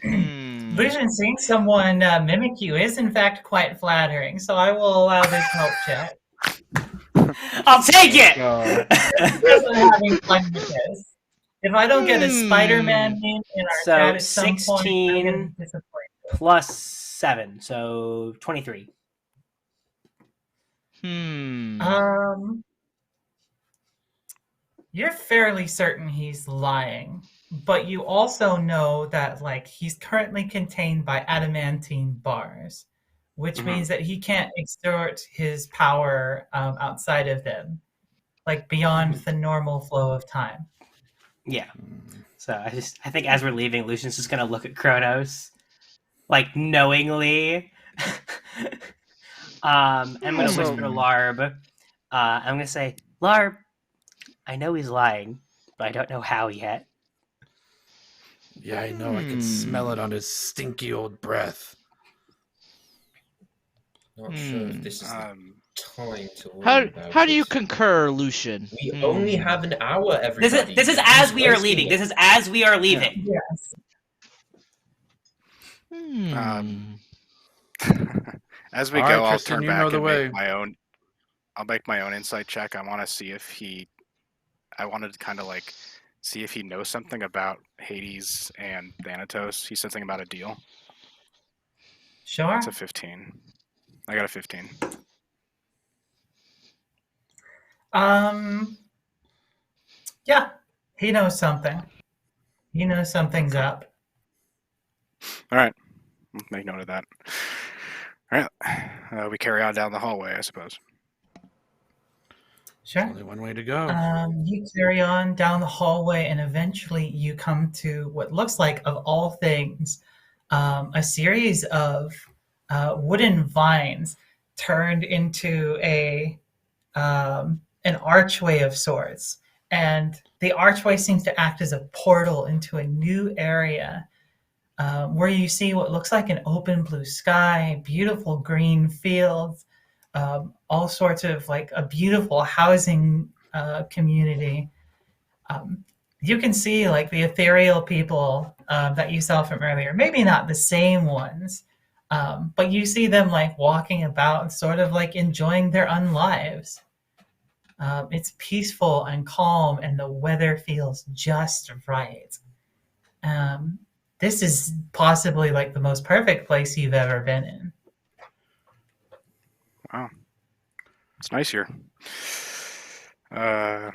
and Lucian seeing someone mimic you is in fact quite flattering. So I will allow this help check. I'll take it. I'm having fun with this. If I don't get a Spider-Man meme in our So chat at some point, I'm 16 gonna be disappointed. plus 7, so 23. You're fairly certain he's lying, but you also know that like he's currently contained by adamantine bars, which means that he can't exert his power outside of them, like beyond the normal flow of time. Yeah. So I think as we're leaving, Lucian's just gonna look at Kronos, like knowingly. I'm gonna whisper to Larb. I'm gonna say, Larb, I know he's lying, but I don't know how yet. Yeah, I know. I can smell it on his stinky old breath. Not sure if this is the time to worry about How do you it. concur, Lucian? We only have an hour, everybody. This is as we are leaving. This is as we are leaving. Yes. As we All go, right, I'll Tristan, turn you back know the and way. make my own. I'll make my own insight check. I want to see if he. I wanted to kind of like see if he knows something about Hades and Thanatos. He said something about a deal. Sure. It's a 15. I got a 15. Yeah, he knows something. He knows something's up. All right, make note of that. All right, we carry on down the hallway, I suppose. Sure. Only one way to go. You carry on down the hallway, and eventually you come to what looks like, of all things, a series of wooden vines turned into an archway of sorts. And the archway seems to act as a portal into a new area where you see what looks like an open blue sky, beautiful green fields, all sorts of like a beautiful housing community. You can see like the ethereal people that you saw from earlier, maybe not the same ones, but you see them like walking about, sort of like enjoying their own lives. It's peaceful and calm, and the weather feels just right. This is possibly like the most perfect place you've ever been in. Wow, it's nice here. I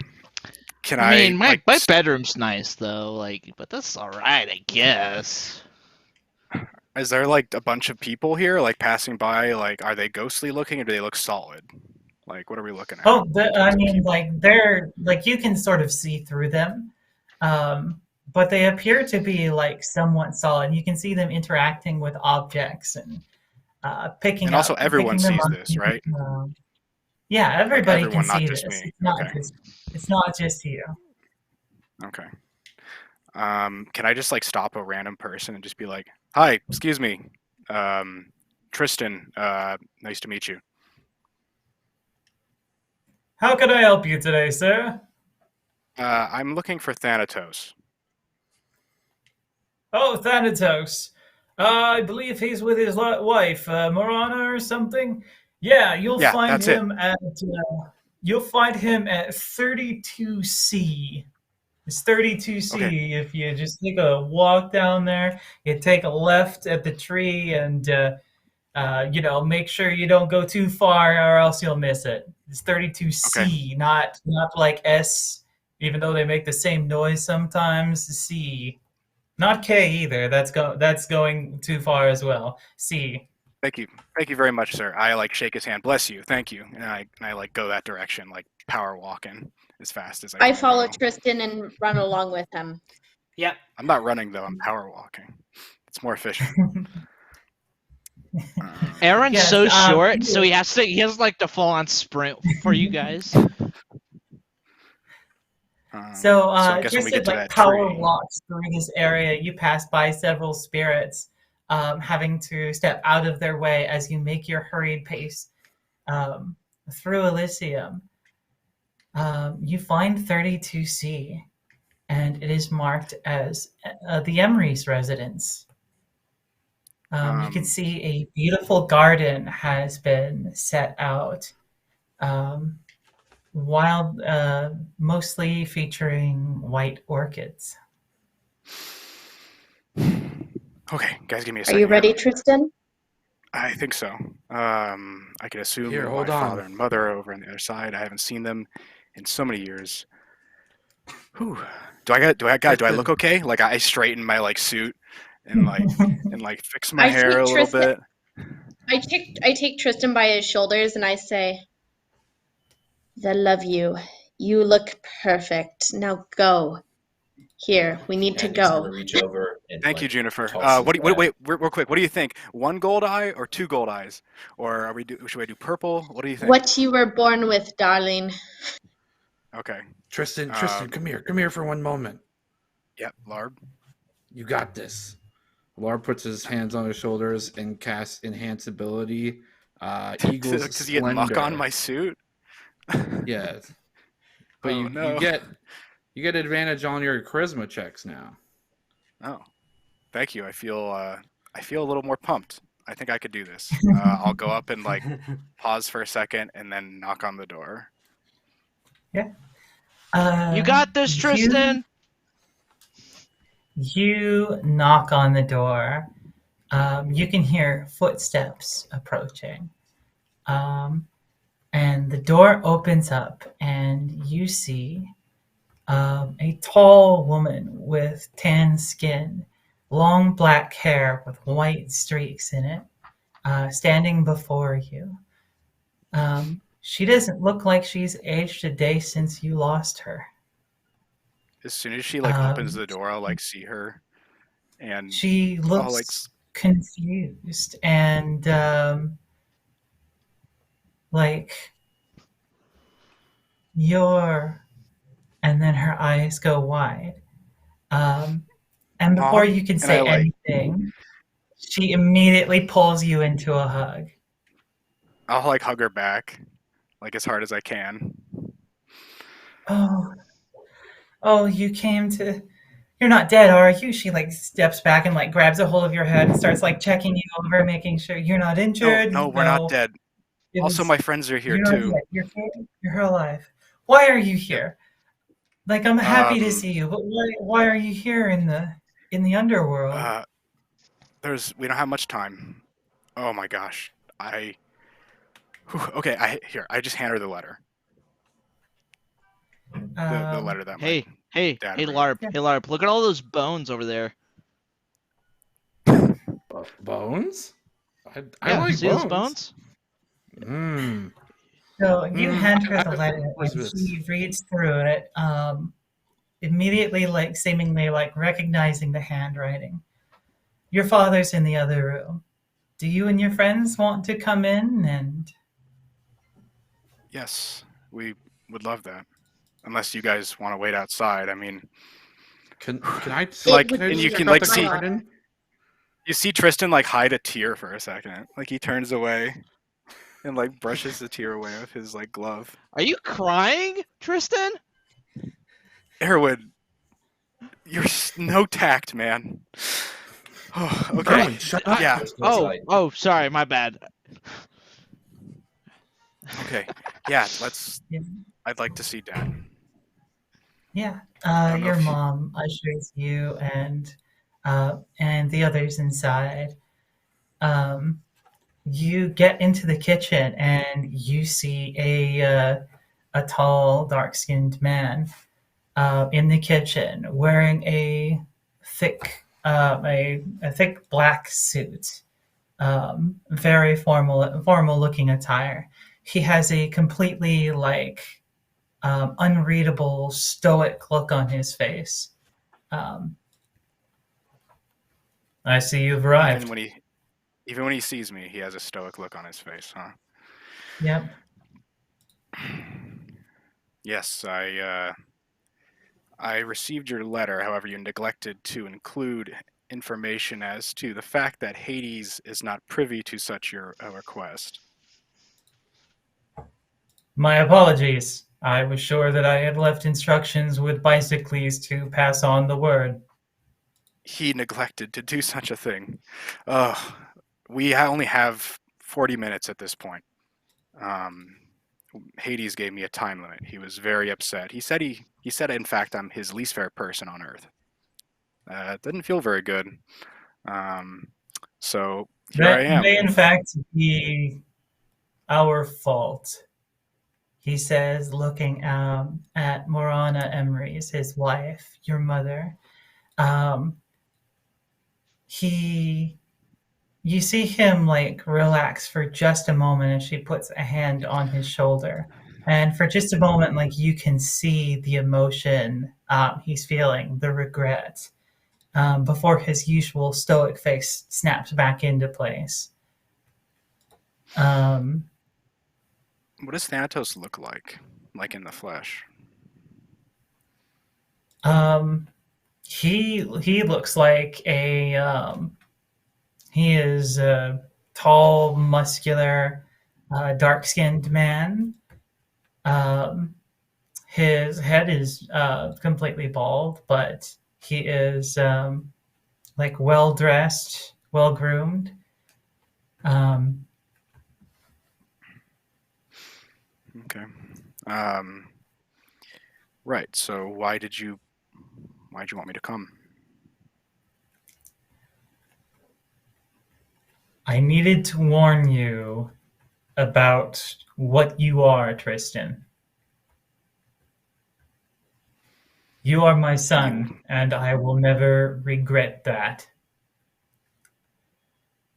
mean, my bedroom's nice though, like, but that's all right, I guess. Is there like a bunch of people here, like passing by? Like, are they ghostly looking, or do they look solid? Like, what are we looking at? Oh, I mean, like they're like you can sort of see through them, but they appear to be like somewhat solid. You can see them interacting with objects and picking. And also, up, everyone picking them sees up. this, right? Yeah, everybody everyone, can not see just this. me. It's not just you. Okay. Can I just like stop a random person and just be like, "Hi, excuse me, Tristan. Nice to meet you." How can I help you today, sir? I'm looking for Thanatos. Oh, Thanatos. I believe he's with his wife, Morana or something. Yeah, you'll find that's it. him at 32C. It's 32C. Okay. If you just take a walk down there, you take a left at the tree, and make sure you don't go too far, or else you'll miss it. It's 32C, not like S, even though they make the same noise sometimes. C, not K either. That's going too far as well. C. Thank you very much, sir. I like shake his hand. Bless you. Thank you. And I like go that direction, like power walking as fast as I can. I follow Tristan and run along with him. Yep. I'm not running though. I'm power walking. It's more efficient. Aaron's so short, so he has like the full on sprint for you guys. So I guess when we just get as to like that power tree, walks through this area, you pass by several spirits, having to step out of their way as you make your hurried pace through Elysium. You find 32C, and it is marked as the Emery's residence. You can see a beautiful garden has been set out, mostly featuring white orchids. Okay, guys, give me a Are second. you ready, here. Tristan? I think so. I can assume Here, my hold on. father and mother are over on the other side. I haven't seen them in so many years. Whew. Do I look okay? Like I straighten my like suit and like fix my I hair take a little bit. I take Tristan by his shoulders and I say, "I love you. You look perfect. Now go. Here, we need to And he's gonna go." reach over and Thank you, Juniper. toss his Wait, real quick. What do you think? One gold eye or two gold eyes? Or should we do purple? What do you think? What you were born with, darling. Okay. Tristan, Um, come here for one moment. Yep, Larb. You got this. Larb puts his hands on his shoulders and casts enhance ability. Eagle's Does he get muck on my suit? Yeah, but Oh, you no. you get advantage on your charisma checks now. Oh, thank you. I feel a little more pumped. I think I could do this. I'll go up and like pause for a second and then knock on the door. Yeah. You got this, Tristan. You knock on the door. You can hear footsteps approaching. And the door opens up, and you see a tall woman with tan skin, long black hair with white streaks in it, standing before you. She doesn't look like she's aged a day since you lost her. As soon as she like opens the door, I'll like see her, and She I'll like looks confused and like and then her eyes go wide. And before Mom, you can and say I, like- anything, she immediately pulls you into a hug. I'll like hug her back, like as hard as I can. Oh, you came to. You're not dead, are you? She like steps back and like grabs a hold of your head and starts like checking you over, making sure you're not injured. No, we're not dead. Also, my friends are here you're not too. dead. You're alive. Why are you here? Like I'm happy to see you, but why are you here in the underworld? We don't have much time. Oh my gosh. Okay, I just hand her the letter. The letter that Hey, dad hey, wrote. Larp, hey, Larp, look at all those bones over there. Bones? I Yeah, like see bones. those bones? So you hand her the letter, and Elizabeth. she reads through it, immediately, like seemingly like recognizing the handwriting. Your father's in the other room. Do you and your friends want to come in and? Yes, we would love that. Unless you guys want to wait outside. I mean, Can I like, can I and you check can out like the see. garden? You see Tristan like hide a tear for a second. Like he turns away and like brushes the tear away with his like glove. Are you crying, Tristan? Erwin, you're no tact, man. Oh, okay. Erwin, shut up. Yeah. Oh, sorry, my bad. Okay. Yeah. Yeah. I'd like to see Dad. Yeah, don't know your if you- mom ushers you and the others inside. You get into the kitchen and you see a tall, dark-skinned man in the kitchen wearing a thick black suit, very formal-looking attire. He has a completely unreadable, stoic look on his face. I see you've arrived. Even when he sees me, he has a stoic look on his face, huh? Yep. Yes, I received your letter. However, you neglected to include information as to the fact that Hades is not privy to such a request. My apologies. I was sure that I had left instructions with Bicycles to pass on the word. He neglected to do such a thing. We only have 40 minutes at this point. Hades gave me a time limit. He was very upset. He said in fact I'm his least favorite person on Earth. It didn't feel very good. So here I am. That may in fact be our fault. he says, looking at Morana Emery's, his wife, your mother. You see him like relax for just a moment as she puts a hand on his shoulder. And for just a moment, like you can see the emotion he's feeling, the regret, before his usual stoic face snaps back into place. What does Thanatos look like in the flesh? He looks like he is a tall, muscular, dark-skinned man. His head is completely bald, but he is like well-dressed, well-groomed. Okay. Right. So why'd you want me to come? I needed to warn you about what you are, Tristan. You are my son, and I will never regret that.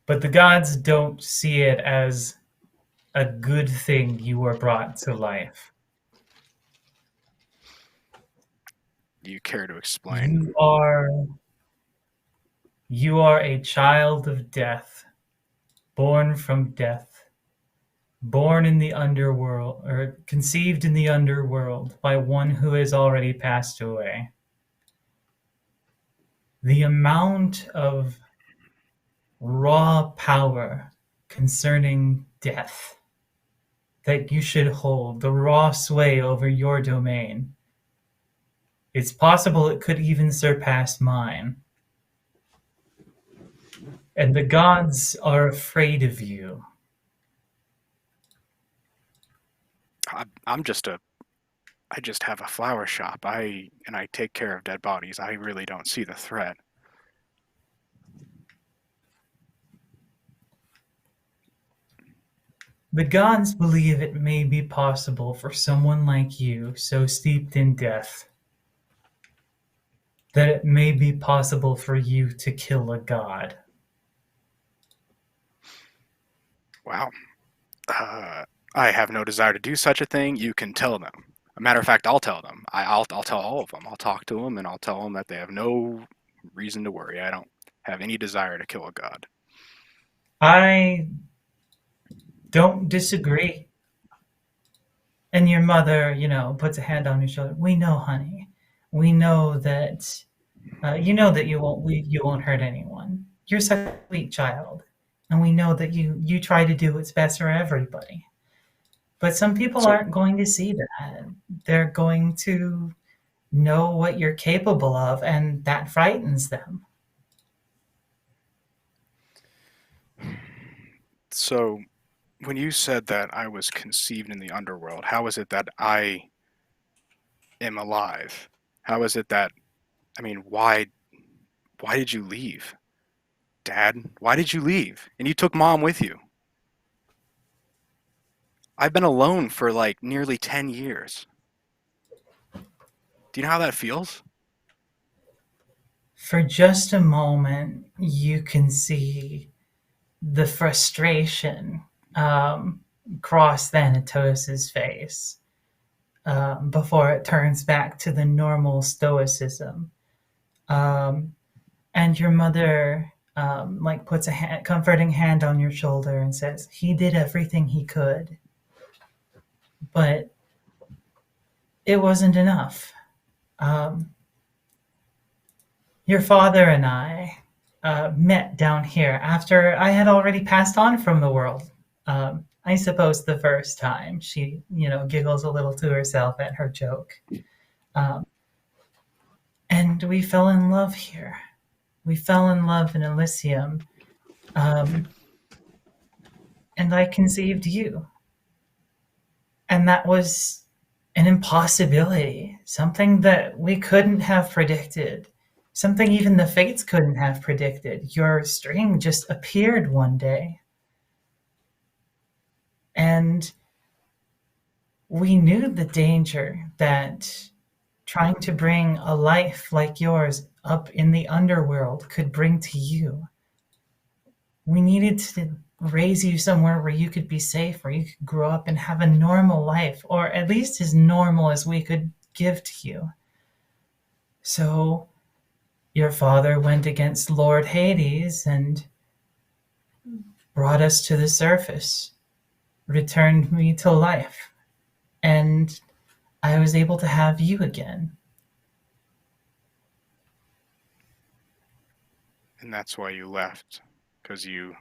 But the gods don't see it as a good thing you were brought to life. Do you care to explain? You are a child of death, born from death, born in the underworld, or conceived in the underworld by one who has already passed away. The amount of raw power concerning death that you should hold, the raw sway over your domain, it's possible it could even surpass mine. And the gods are afraid of you. I just have a flower shop. I take care of dead bodies. I really don't see the threat. The gods believe it may be possible for someone like you, so steeped in death, that it may be possible for you to kill a god. Wow. I have no desire to do such a thing. You can tell them. A matter of fact, I'll tell them. I'll tell all of them. I'll talk to them and I'll tell them that they have no reason to worry. I don't have any desire to kill a god. I don't disagree. And your mother, puts a hand on your shoulder. We know, honey. We know that you won't hurt anyone. You're such a sweet child, and we know that you try to do what's best for everybody. But some people aren't going to see that. They're going to know what you're capable of, and that frightens them. So, when you said that I was conceived in the underworld, how is it that I am alive? How is it that, why did you leave? Dad, why did you leave? And you took Mom with you. I've been alone for like nearly 10 years. Do you know how that feels? For just a moment, you can see the frustration cross Thanatos' face before it turns back to the normal stoicism. And your mother puts a comforting hand on your shoulder and says, he did everything he could, but it wasn't enough. Your father and I met down here after I had already passed on from the world. I suppose the first time. She, giggles a little to herself at her joke. And we fell in love here. We fell in love in Elysium. And I conceived you. And that was an impossibility, something that we couldn't have predicted, something even the fates couldn't have predicted. Your string just appeared one day. And we knew the danger that trying to bring a life like yours up in the underworld could bring to you. We needed to raise you somewhere where you could be safe, where you could grow up and have a normal life, or at least as normal as we could give to you. So your father went against Lord Hades and brought us to the surface, returned me to life, and I was able to have you again. And that's why you left, because you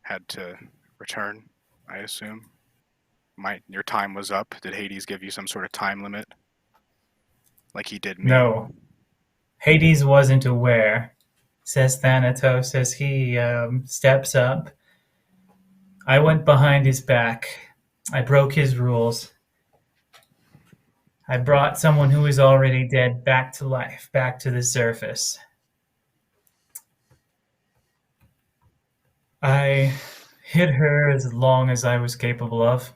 had to return, I assume. Your time was up. Did Hades give you some sort of time limit? Like he did me? No. Hades wasn't aware, says Thanatos as he steps up. I went behind his back. I broke his rules. I brought someone who was already dead back to life, back to the surface. I hid her as long as I was capable of.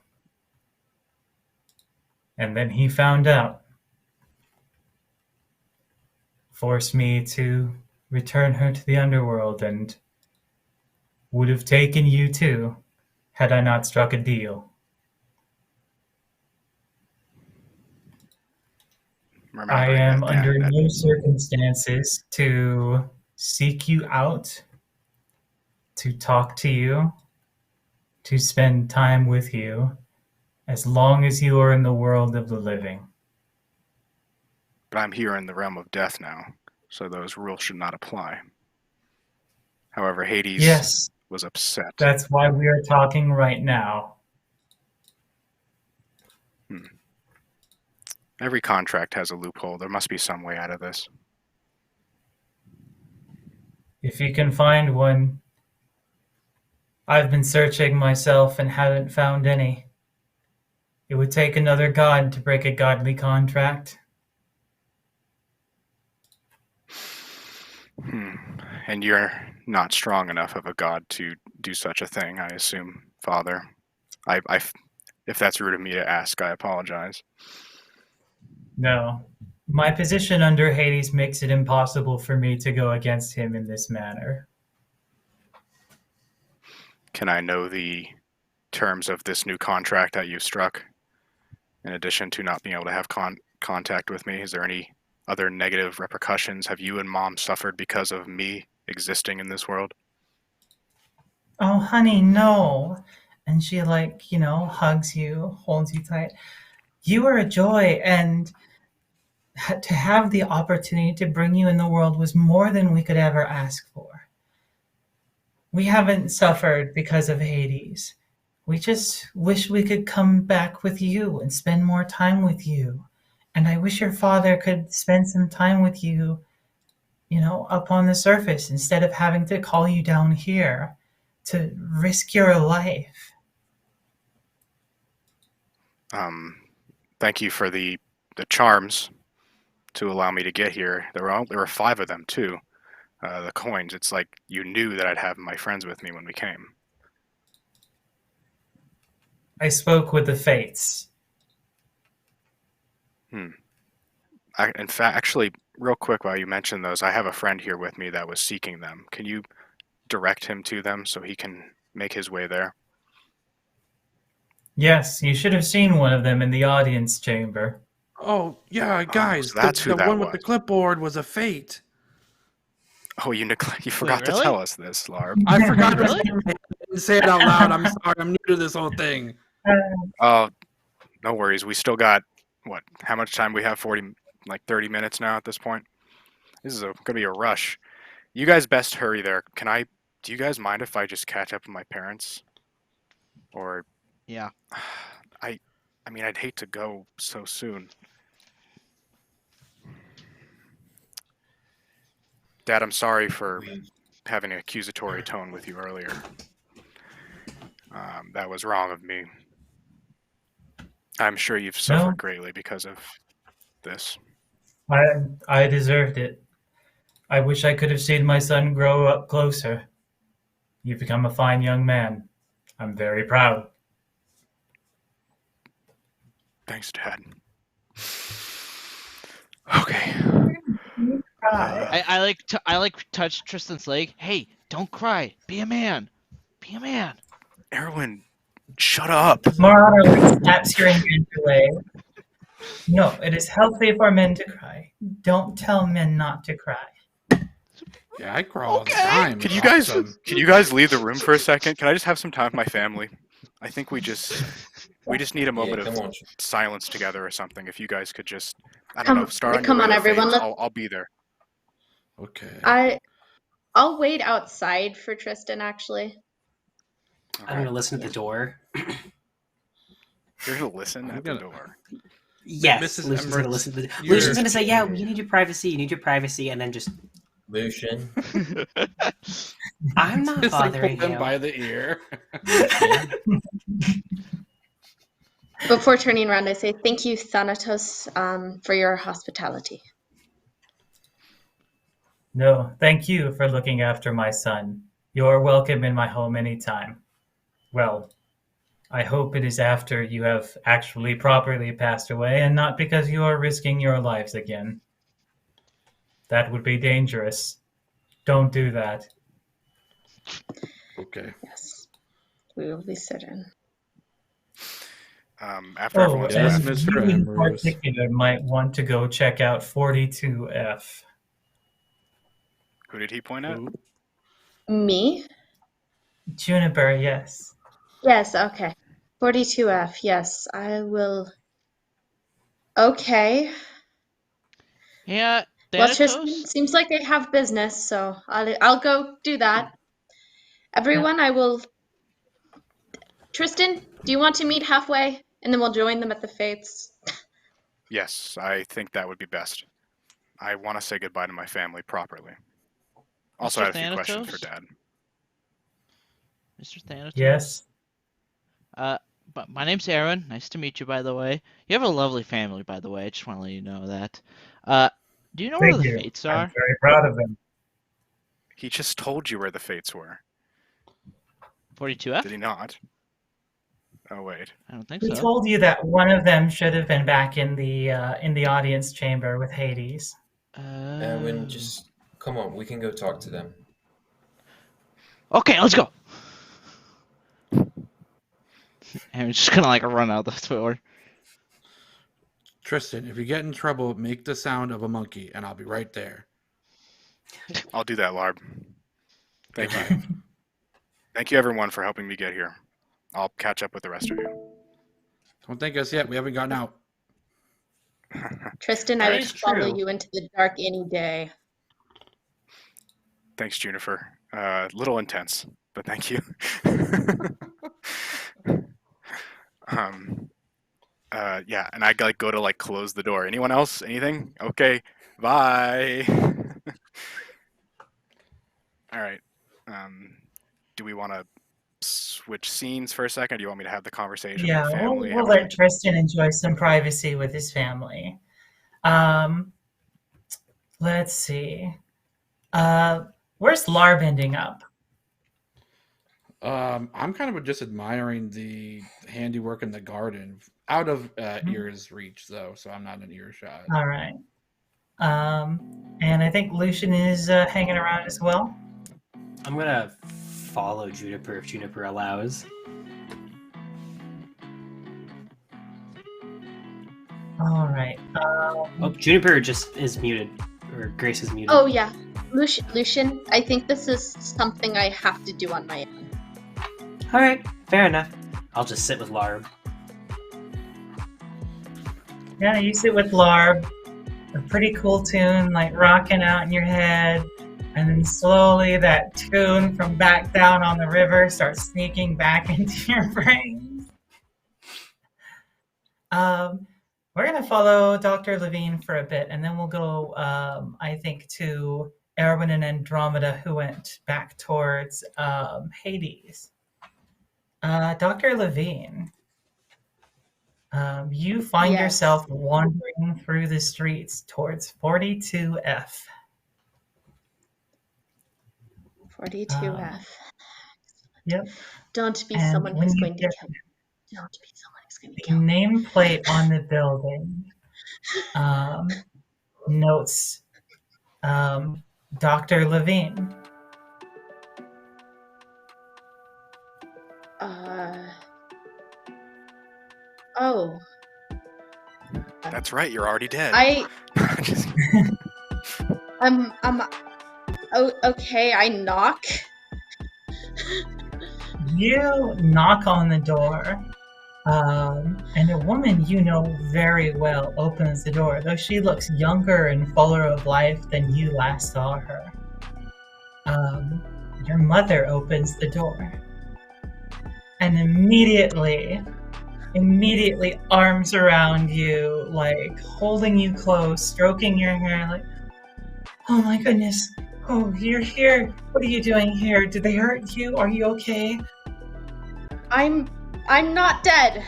And then he found out. Forced me to return her to the underworld and would have taken you too, had I not struck a deal. I am under no circumstances to seek you out, to talk to you, to spend time with you, as long as you are in the world of the living. But I'm here in the realm of death now, so those rules should not apply. However, Hades was upset. That's why we are talking right now. Every contract has a loophole. There must be some way out of this. If you can find one. I've been searching myself and haven't found any. It would take another god to break a godly contract. And you're not strong enough of a god to do such a thing, I assume, Father. If that's rude of me to ask, I apologize. No. My position under Hades makes it impossible for me to go against him in this manner. Can I know the terms of this new contract that you've struck? In addition to not being able to have contact with me, is there any other negative repercussions? Have you and Mom suffered because of me existing in this world? Oh, honey, no. And she, hugs you, holds you tight. You are a joy, and to have the opportunity to bring you in the world was more than we could ever ask for. We haven't suffered because of Hades. We just wish we could come back with you and spend more time with you. And I wish your father could spend some time with you, up on the surface instead of having to call you down here to risk your life. Thank you for the charms to allow me to get here. There were 5 of them too. The coins. It's like you knew that I'd have my friends with me when we came. I spoke with the fates. In fact, actually, real quick, while you mention those, I have a friend here with me that was seeking them. Can you direct him to them so he can make his way there? Yes, you should have seen one of them in the audience chamber. Oh, yeah, guys. So that's who the that one was. with the clipboard was a fate. Oh, you forgot to tell us this, Larb. I forgot to say it out loud. I'm sorry. I'm new to this whole thing. Oh, no worries. We still got, how much time we have? 30 minutes now at this point? This is going to be a rush. You guys best hurry there. Do you guys mind if I just catch up with my parents? Or... Yeah. I mean, I'd hate to go so soon. Dad, I'm sorry for having an accusatory tone with you earlier. That was wrong of me. I'm sure you've suffered greatly because of this. I deserved it. I wish I could have seen my son grow up closer. You've become a fine young man. I'm very proud. Thanks, Dad. Okay. Cry. I like touch Tristan's leg. Hey, don't cry. Be a man. Be a man. Erwin, shut up. Marauder slaps your hand away. No, it is healthy for men to cry. Don't tell men not to cry. Yeah, I crawl all the Okay. time. Can It's you guys leave the room for a second? Can I just have some time with my family? I think we just need a moment come of on. silence together or something. If you guys could just, I don't know, Come, start on your come way on, to everyone. Fates. I'll be there. Okay. I'll wait outside for Tristan. Actually, I'm gonna listen at the door. You're gonna listen I'm at gonna- the door. Yes, Mrs. Lucian's gonna Emmerich, listen to the. you're- Lucian's gonna say, "Yeah, you need your privacy. You need your privacy," and then just, Lucian. I'm not Just like bothering pull him you. by the ear. before turning around, I say thank you, Thanatos, for your hospitality. No, thank you for looking after my son. You're welcome in my home anytime. Well, I hope it is after you have actually properly passed away and not because you are risking your lives again. That would be dangerous. Don't do that. Okay. Yes, we will be certain. After Oh, everyone's Yes, and left. Mr. you in Ambrose. particular might want to go check out 42F. Who did he point at? Me? Juniper, yes. Yes. Okay. 42F. Yes, I will. Okay. Yeah, Well, Tristan, Thanatos. seems like they have business, so I'll go do that. Everyone, I will. Tristan, do you want to meet halfway, and then we'll join them at the Fates? Yes, I think that would be best. I want to say goodbye to my family properly. Also, I Mr. had a few questions for Thanatos? Dad. Mr. Thanatos. Yes. But my name's Aaron. Nice to meet you, by the way. You have a lovely family, by the way. I just want to let you know that. Do you know where Thank the you. Fates I'm are? very proud of them. He just told you where the Fates were. 42F? Did he not? Oh wait. I don't think He so. told you that one of them should have been back in the audience chamber with Hades. Erwin, just come on. We can go talk to them. Okay, let's go. Aaron's just gonna like run out the door. Tristan, if you get in trouble, make the sound of a monkey, and I'll be right there. I'll do that, Larb. Thank Goodbye. you. Thank you, everyone, for helping me get here. I'll catch up with the rest of you. Don't thank us yet. We haven't gotten out. Tristan, That I would is follow true. you into the dark any day. Thanks, Juniper. Little intense, but thank you. Yeah, and I like go to like close the door. Anyone else? Anything? Okay. Bye. All right. Do we want to switch scenes for a second? Or do you want me to have the conversation Yeah, with the family? we'll let Tristan enjoy some privacy with his family. Let's see. Where's Larb ending up? I'm kind of just admiring the handiwork in the garden, out of ear's reach though, so I'm not in earshot. All right. And I think Lucian is hanging around as well. I'm gonna follow Juniper if Juniper allows. All right. Oh, Juniper just is muted, or Grace is muted. Oh yeah, Lucian. I think this is something I have to do on my own. All right, fair enough. I'll just sit with Larb. Yeah, you sit with Larb. A pretty cool tune, like rocking out in your head. And then slowly that tune from back down on the river starts sneaking back into your brain. We're going to follow Dr. Levine for a bit, and then we'll go, I think, to Erwin and Andromeda, who went back towards Hades. Dr. Levine, you find Yes. yourself wandering through the streets towards 42F. 42F. Yep. Don't be And someone when who's you going to get kill me. Don't be someone who's gonna The kill me. nameplate on the building notes Dr. Levine. Oh, That's right. You're already dead. Just- oh, okay, I knock. You knock on the door, and a woman you know very well opens the door, though she looks younger and fuller of life than you last saw her. Your mother opens the door, and immediately arms around you, like holding you close, stroking your hair, like, oh my goodness, oh, you're here. What are you doing here? Did they hurt you? Are you okay? I'm not dead.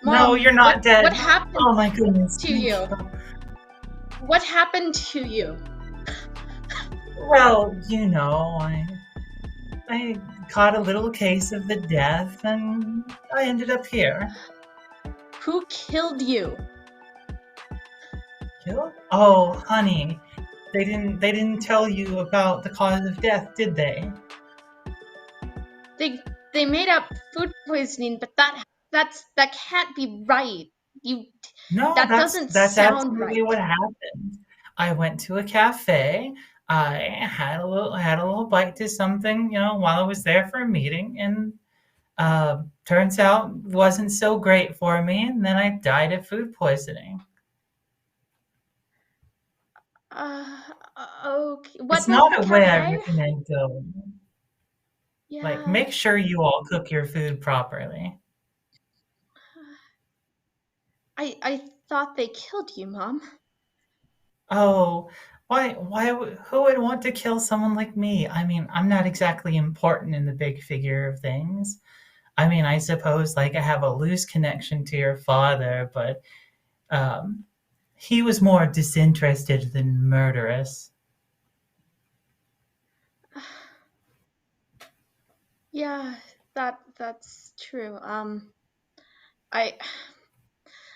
Mom, No, you're not dead. What happened Oh my goodness. to you? What happened to you? Well, you know, I caught a little case of the death, and I ended up here. Who killed you? Killed? Oh, honey, they didn't tell you about the cause of death, did they? They made up food poisoning, but that can't be right. No, That that's doesn't sound absolutely right. what happened. I went to a cafe. I had a little bite to something, you know, while I was there for a meeting, and turns out wasn't so great for me, and then I died of food poisoning. Okay. What It's was not the a way I cafe? recommend going. Like, Yeah. make sure you all cook your food properly. I thought they killed you, Mom. Oh, who would want to kill someone like me? I mean, I'm not exactly important in the big figure of things. I mean, I suppose, like, I have a loose connection to your father, but he was more disinterested than murderous. Yeah, that's true. I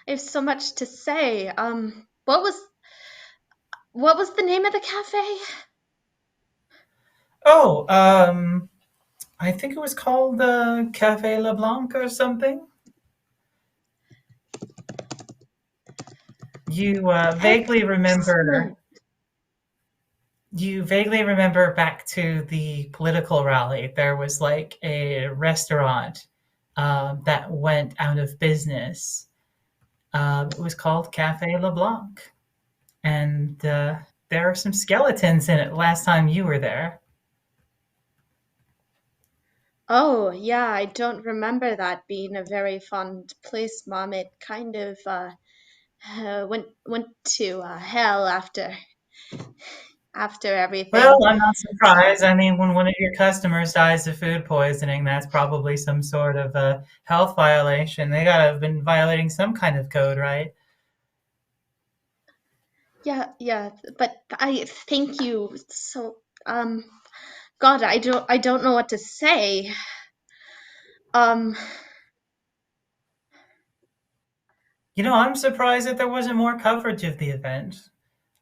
have so much to say. What was the name of the cafe? Oh, I think it was called Cafe Leblanc or something. You vaguely remember. Excellent. You vaguely remember back to the political rally. There was like a restaurant that went out of business. It was called Cafe Leblanc, and there are some skeletons in it. Last time you were there. Oh, yeah, I don't remember that being a very fond place, Mom. It kind of went to hell after everything. Well, I'm not surprised. I mean, when one of your customers dies of food poisoning, that's probably some sort of a health violation. They gotta have been violating some kind of code, right? Yeah, but I thank you so. God, I don't know what to say. You know, I'm surprised that there wasn't more coverage of the event.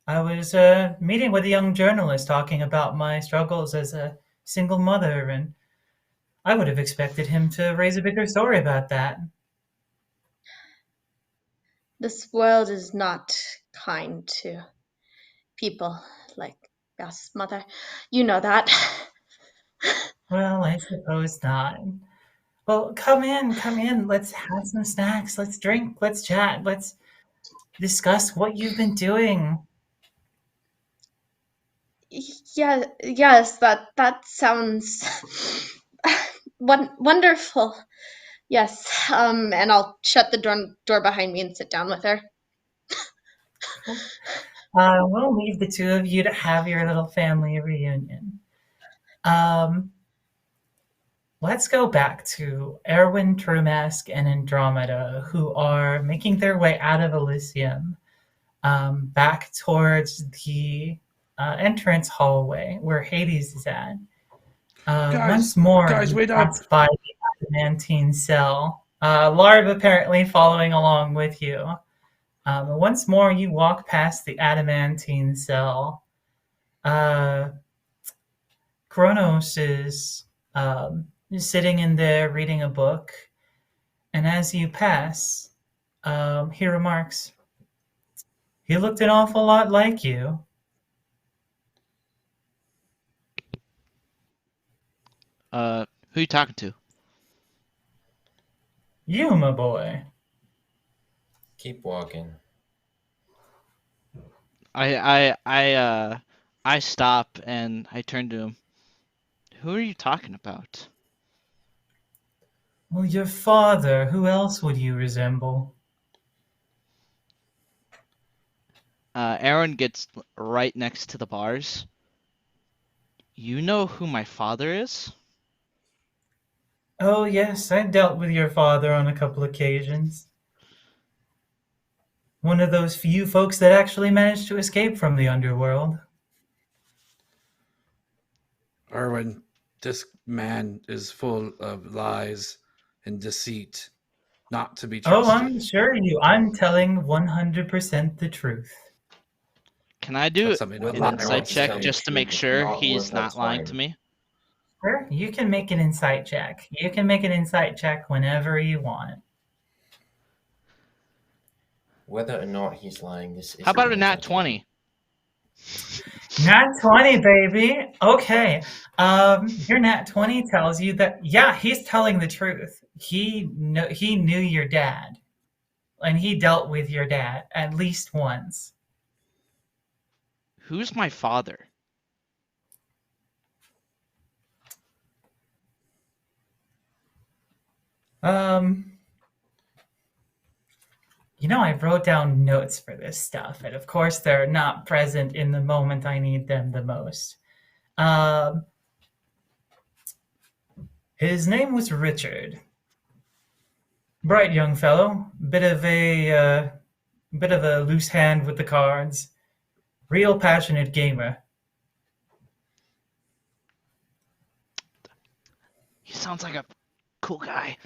I was meeting with a young journalist talking about my struggles as a single mother, and I would have expected him to raise a bigger story about that. This world is not kind to people like us, Mother. You know that. Well, I suppose not. Well, come in. Let's have some snacks. Let's drink. Let's chat. Let's discuss what you've been doing. Yeah, yes, that sounds wonderful. Yes, and I'll shut the door behind me and sit down with her. We'll leave the two of you to have your little family reunion. Let's go back to Erwin, Trumask, and Andromeda, who are making their way out of Elysium, back towards the entrance hallway where Hades is at. Once more, guys, you wait up. pass by the adamantine cell Larb apparently following along with you. Once more, you walk past the adamantine cell. Kronos is sitting in there reading a book, and as you pass, he remarks, "He looked an awful lot like you." Who you talking to? You, my boy. Keep walking. I stop and I turn to him. Who are you talking about? Well, your father. Who else would you resemble? Aaron gets right next to the bars. You know who my father is? Oh, yes, I dealt with your father on a couple occasions. One of those few folks that actually managed to escape from the underworld. Erwin, this man is full of lies and deceit, not to be Oh, trusted. I'm telling 100% the truth. Can I do That's something an to lie insight about. check just to make sure he's not lying to me? Sure, you can make an insight check. You can make an insight check whenever you want. Whether or not he's lying, this is. How about a nat 20? Nat 20, baby. Okay. Your nat 20 tells you that, yeah, he's telling the truth. He knew your dad, and he dealt with your dad at least once. Who's my father? I wrote down notes for this stuff, and of course they're not present in the moment I need them the most. His name was Richard. Bright young fellow, bit of a loose hand with the cards. Real passionate gamer. He sounds like a cool guy.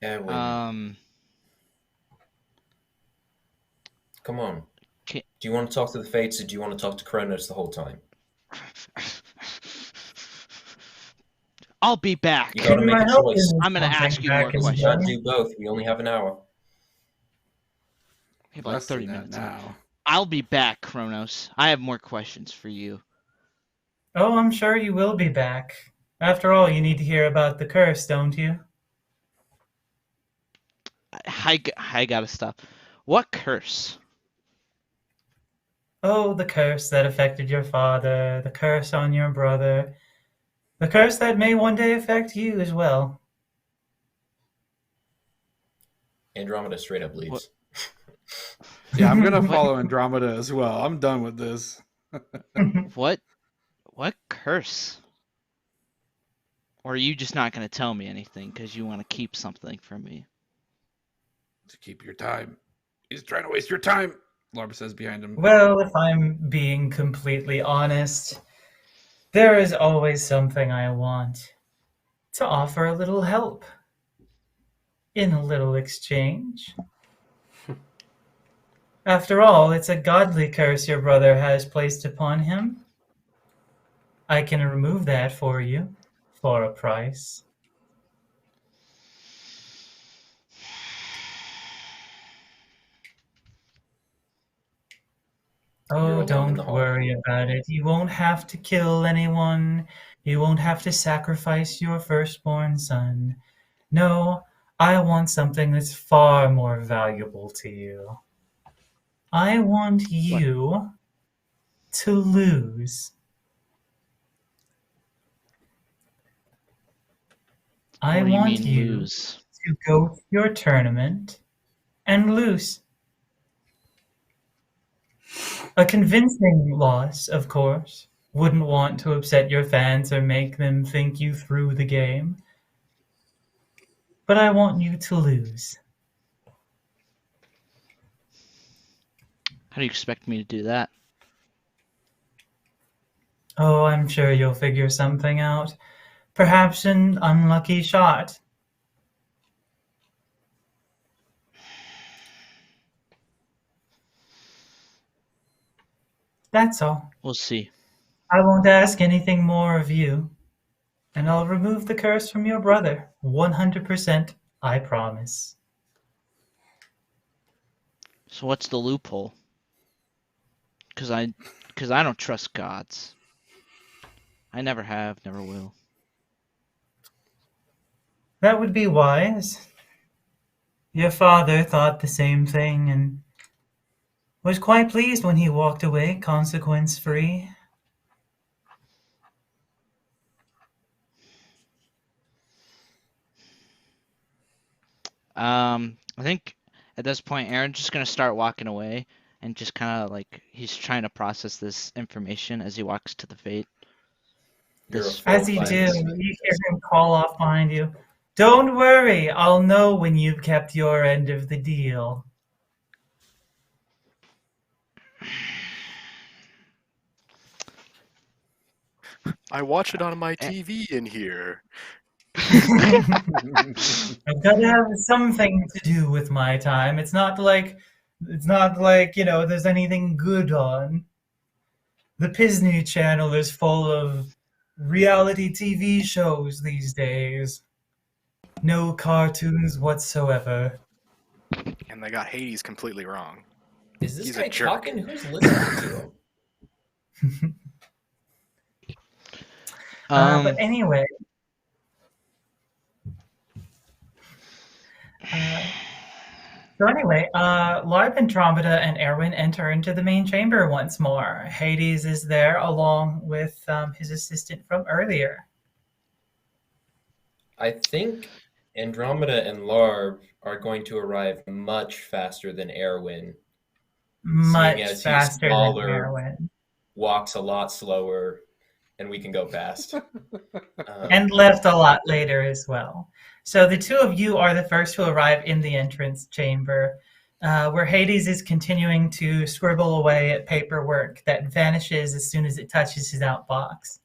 Erwin, come on. Can- Do you want to talk to the Fates, or do you want to talk to Kronos the whole time? I'll be back. You gotta make a choice. I'm gonna ask you more You questions. can't do both. We only have an hour. We have like Less than 30 that minutes. now. I'll be back, Kronos. I have more questions for you. Oh, I'm sure you will be back. After all, you need to hear about the curse, don't you? I gotta stop. What curse? Oh, the curse that affected your father, the curse on your brother, the curse that may one day affect you as well. Andromeda straight up leaves. What? Yeah, I'm gonna follow Andromeda as well. I'm done with this. What curse? Or are you just not gonna tell me anything because you want to keep something from me? To keep your time. He's trying to waste your time, Larb says behind him. Well, if I'm being completely honest, there is always something I want to offer a little help in a little exchange. After all, it's a godly curse your brother has placed upon him. I can remove that for you for a price. You're Oh, alone in don't the hall. worry about it. You won't have to kill anyone. You won't have to sacrifice your firstborn son. No, I want something that's far more valuable to you. I want you to lose. I What do you want mean you lose? to go to your tournament and lose. A convincing loss, of course. Wouldn't want to upset your fans or make them think you threw the game. But I want you to lose. How do you expect me to do that? Oh, I'm sure you'll figure something out. Perhaps an unlucky shot. That's all. We'll see. I won't ask anything more of you. And I'll remove the curse from your brother. 100%, I promise. So what's the loophole? Because I don't trust gods. I never have, never will. That would be wise. Your father thought the same thing and was quite pleased when he walked away consequence-free. I think at this point, Aaron's just gonna start walking away and just kind of like he's trying to process this information as he walks to the fate. As you do, you hear him call off behind you. Don't worry, I'll know when you've kept your end of the deal. I watch it on my TV in here. I've got to have something to do with my time. It's not like there's anything good on. The Disney Channel is full of reality TV shows these days. No cartoons whatsoever. And they got Hades completely wrong. Is this He's guy a jerk. talking? Who's listening to him? But anyway. Larb, Andromeda, and Erwin enter into the main chamber once more. Hades is there along with his assistant from earlier. I think Andromeda and Larb are going to arrive much faster than Erwin. Much seeing as faster he's smaller, than Erwin. Walks a lot slower, and we can go fast. And left a lot later as well. So the two of you are the first to arrive in the entrance chamber, where Hades is continuing to scribble away at paperwork that vanishes as soon as it touches his outbox.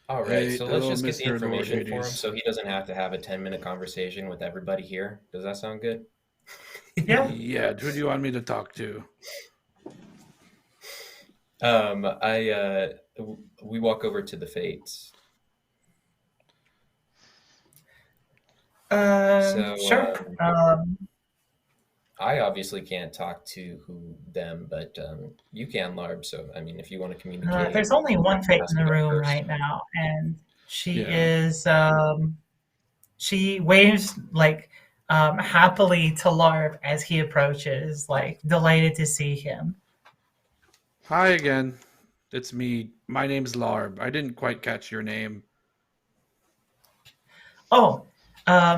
All right, Hey, so let's hello, just get the Mr. Lord information for him Hades. so he doesn't have to have a 10-minute conversation with everybody here. Does that sound good? Yeah. Yeah, who do you want me to talk to? We walk over to the Fates. Sure. I obviously can't talk to them, but you can, Larb. So, I mean, if you want to communicate. There's only one fate ask in the me room first. right now, and she Yeah. is she waves like happily to Larb as he approaches, like delighted to see him. Hi again. It's me. My name's Larb. I didn't quite catch your name. Oh,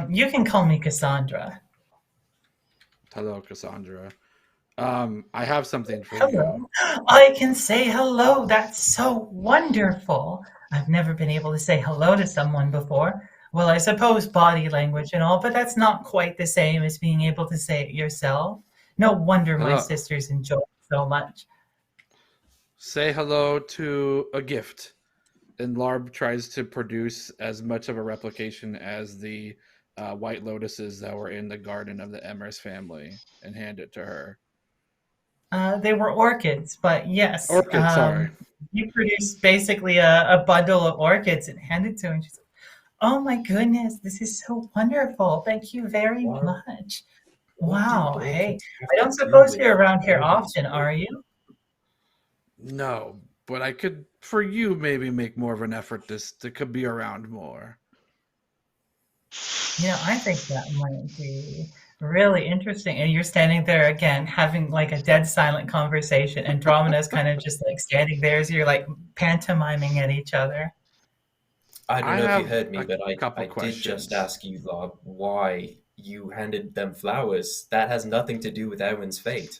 you can call me Cassandra. Hello, Cassandra. I have something for Hello. you. I can say hello. That's so wonderful. I've never been able to say hello to someone before. Well, I suppose body language and all, but that's not quite the same as being able to say it yourself. No wonder my Hello. sisters enjoy it so much. Say hello to a gift. And Larb tries to produce as much of a replication as the white lotuses that were in the garden of the Emrys family and hand it to her. They were orchids, but yes. Orchids, sorry. You produced basically a bundle of orchids and handed to her. And she's like, oh my goodness, this is so wonderful. Thank you very much. Wow, hey. I don't suppose you're around here often, are you? No, but I could, for you, maybe make more of an effort to could be around more. You know, I think that might be really interesting. And you're standing there again, having like a dead silent conversation. Andromeda's kind of just like standing there as you're like pantomiming at each other. I don't I know if you have heard me, a but I couple did questions. just ask you, Lob, why you handed them flowers. That has nothing to do with Erwin's fate.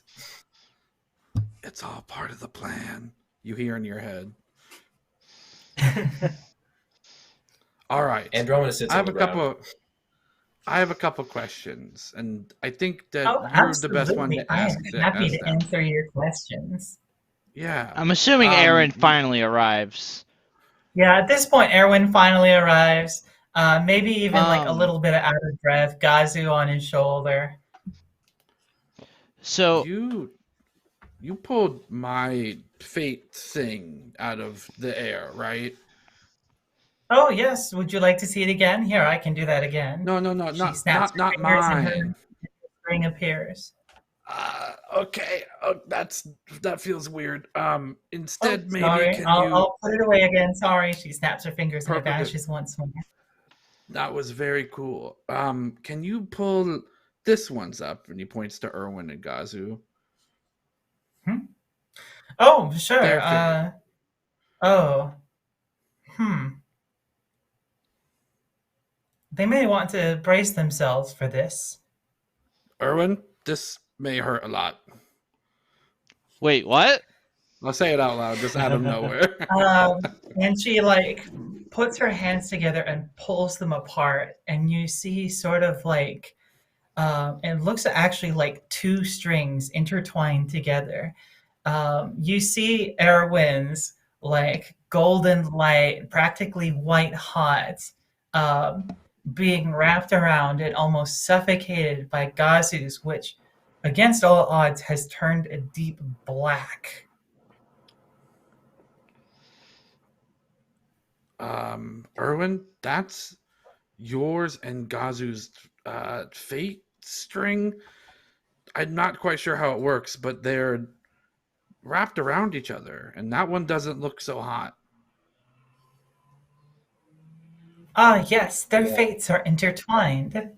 It's all part of the plan. You hear in your head. All right. Andromeda sits I on have the a ground. couple questions, and I think that Oh, you're the best one absolutely. to I ask. am happy to them. answer your questions. Yeah. I'm assuming Aaron finally arrives. Yeah, at this point, Erwin finally arrives. Maybe even like a Um, little bit out of breath. Gazu on his shoulder. So You pulled my fate thing out of the air, right? Oh yes, would you like to see it again? Here, I can do that again. No, She snaps her not fingers and her mine. ring appears. Okay. Oh, that feels weird. Oh, Instead, maybe sorry. can I'll, you? I'll put it away again. Sorry. She snaps her fingers and it Perfect. vanishes once more. That was very cool. Can you pull this one's up? And he points to Erwin and Gazu. Oh, sure. Their fate. Oh. They may want to brace themselves for this. Erwin, this may hurt a lot. wait, what? I'll say it out loud, just out of nowhere. And she like puts her hands together and pulls them apart, and you see sort of like it looks actually like two strings intertwined together. You see Erwin's like golden light, practically white hot, being wrapped around and almost suffocated by Gazu's, which, against all odds, has turned a deep black. Erwin, that's yours and Gazu's fate string. I'm not quite sure how it works, but they're wrapped around each other, and that one doesn't look so hot. Yes, their Yeah. fates are intertwined.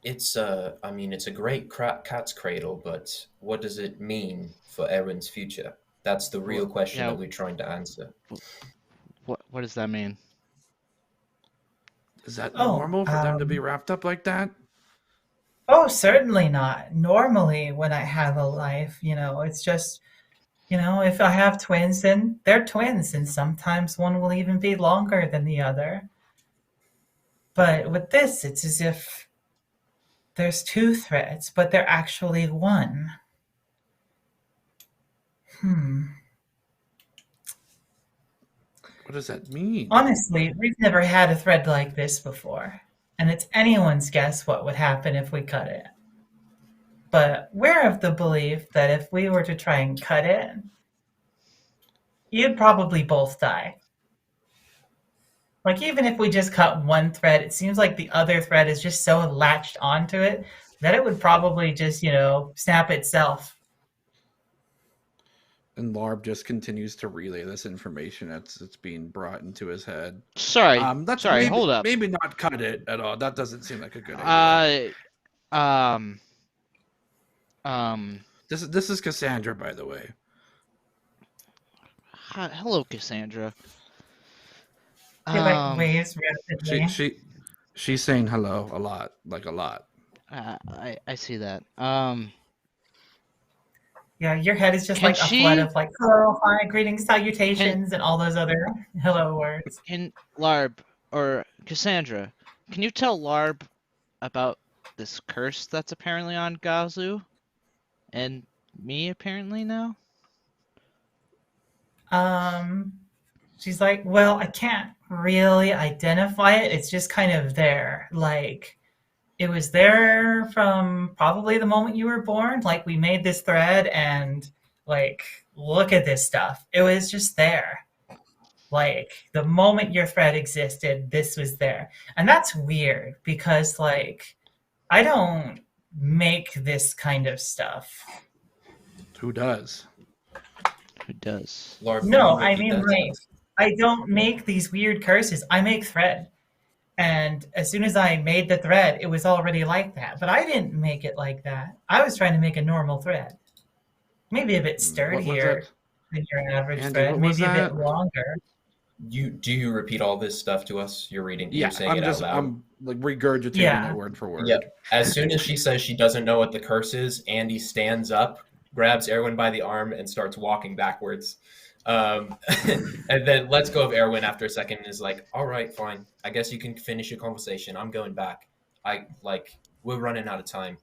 It's I mean, it's a great cat's cradle, but what does it mean for Erin's future? That's the real question yeah. that we're trying to answer. What does that mean? Is that Oh, normal for them to be wrapped up like that? Oh, certainly not. Normally, when I have a life, it's just, if I have twins, then they're twins, and sometimes one will even be longer than the other. But with this, it's as if there's two threads, but they're actually one. What does that mean? Honestly, we've never had a thread like this before, and it's anyone's guess what would happen if we cut it. But we're of the belief that if we were to try and cut it, you'd probably both die. Like, even if we just cut one thread, it seems like the other thread is just so latched onto it that it would probably just, snap itself. And Larb just continues to relay this information that's being brought into his head. Sorry, Maybe, hold up. Maybe not cut it at all. That doesn't seem like a good idea. This is Cassandra, by the way. Hello, Cassandra. He waves rapidly. She's saying hello a lot, like a lot. I see that. Yeah, your head is just like a flood of like, hello, hi, greetings, salutations, and all those other hello words. Can Larb or Cassandra, can you tell Larb about this curse that's apparently on Gazu? And me apparently now? She's like, well, I can't really identify it. It's just kind of there. Like, it was there from probably the moment you were born. Like, we made this thread and, like, look at this stuff. It was just there. Like, the moment your thread existed, this was there. And that's weird because, like, I don't make this kind of stuff. Who does? Who does? Larb, No, I mean, like, I don't make these weird curses. I make thread. And as soon as I made the thread, it was already like that. But I didn't make it like that. I was trying to make a normal thread. Maybe a bit sturdier than your average thread. Maybe a bit longer. Do you repeat all this stuff to us? You're reading. Yeah, you're saying out loud. I'm like regurgitating it word for word. Yeah. As soon as she says she doesn't know what the curse is, Andy stands up, grabs Erwin by the arm, and starts walking backwards. And then lets go of Erwin after a second and is like, all right, fine. I guess you can finish your conversation. I'm going back. We're running out of time.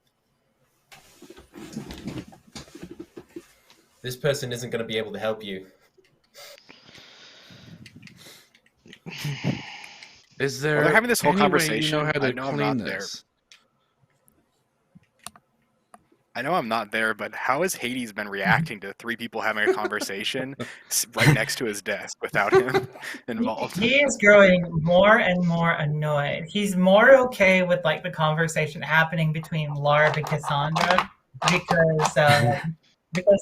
This person isn't going to be able to help you. Is there While they're having this whole any way conversation, you know how to I know I'm clean not there. this? I know I'm not there, but how has Hades been reacting to 3 people having a conversation right next to his desk without him involved? He is growing more and more annoyed. He's more okay with like the conversation happening between Larb and Cassandra because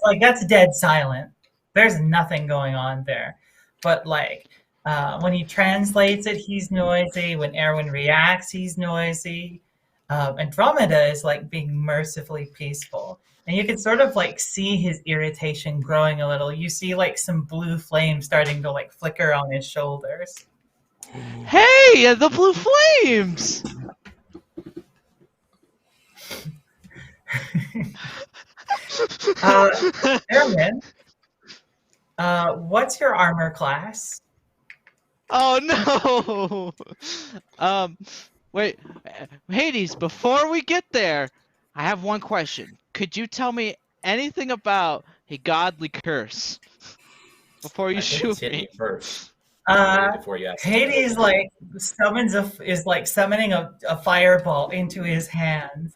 like that's dead silent. There's nothing going on there. But like when he translates it, he's noisy. When Erwin reacts, he's noisy. Andromeda is like being mercifully peaceful. And you can sort of like see his irritation growing a little. You see like some blue flame starting to like flicker on his shoulders. Hey, the blue flames! Erwin, what's your armor class? Oh no! Wait, Hades. Before we get there, I have one question. Could you tell me anything about a godly curse before you shoot hit me? me first. Before you ask. Hades like is like summoning a fireball into his hand,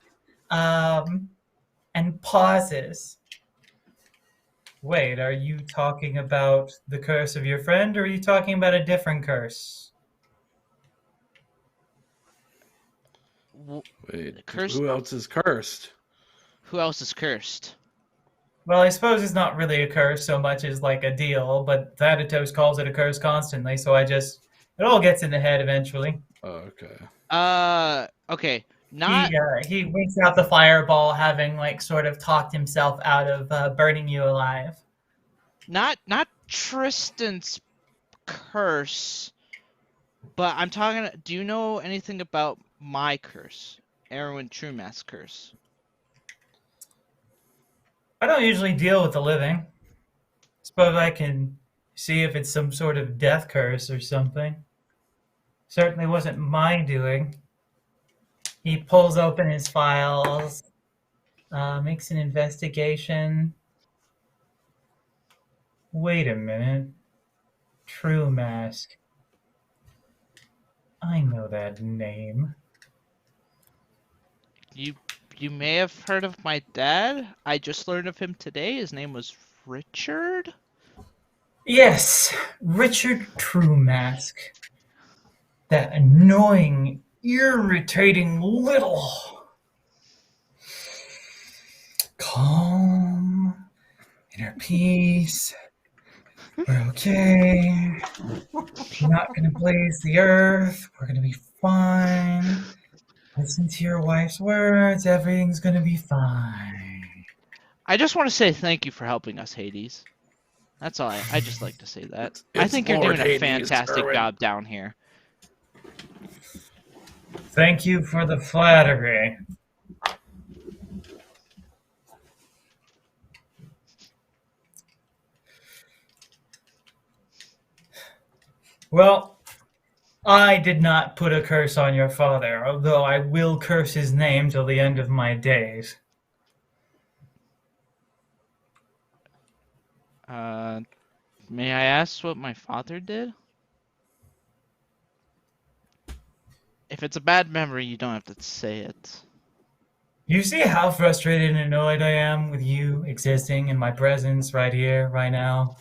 and pauses. Wait, are you talking about the curse of your friend, or are you talking about a different curse? Wait, Cursed? who else is cursed? Who else is cursed? Well, I suppose it's not really a curse so much as like a deal, but Thanatos calls it a curse constantly, so it all gets in the head eventually. Oh, okay. Okay. Not He winks out the fireball, having like sort of talked himself out of burning you alive. not Tristan's curse, but I'm talking. Do you know anything about my curse, Erwin Truemass curse? I don't usually deal with the living. Suppose I can see if it's some sort of death curse or something. Certainly wasn't my doing. He pulls open his files, makes an investigation. Wait a minute. True Mask. I know that name. You may have heard of my dad. I just learned of him today. His name was Richard. Yes, Richard True Mask. That annoying, irritating little. Calm, inner peace. We're okay. We're not gonna blaze the earth. We're gonna be fine. Listen to your wife's words. Everything's gonna be fine. I just want to say thank you for helping us, Hades. That's all. I just like to say that. I It's think you're Lord doing a Hades, fantastic Erwin. job down here. Thank you for the flattery. Well, I did not put a curse on your father, although I will curse his name till the end of my days. May I ask what my father did? If it's a bad memory, you don't have to say it. You see how frustrated and annoyed I am with you existing in my presence right here, right now?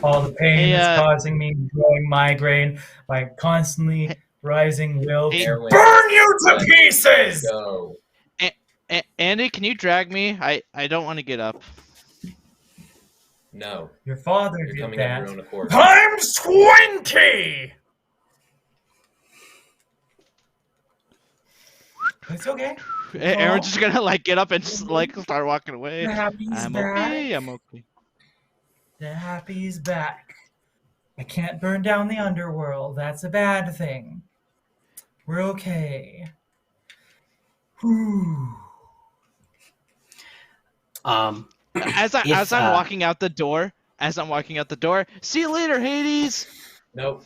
All the pain that's causing me growing migraine, my constantly rising will to Erwin, burn you to pieces! Go. Andy, can you drag me? I don't want to get up. No. Your father You're did coming of your that. own accord. Times 20! It's okay. Aaron's just gonna like get up and like start walking away. The happy's I'm back. okay. I'm okay. The happy's back. I can't burn down the underworld. That's a bad thing. We're okay. Whew. As I'm walking out the door, see you later, Hades. Nope.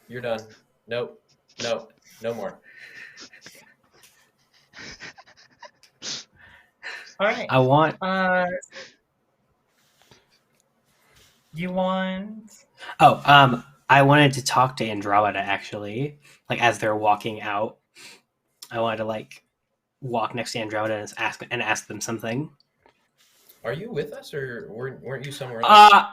You're done. Nope. No more. All right. I want. You want? Oh, I wanted to talk to Andromeda actually, like as they're walking out. I wanted to like walk next to Andromeda and ask them something. Are you with us, or weren't you somewhere else?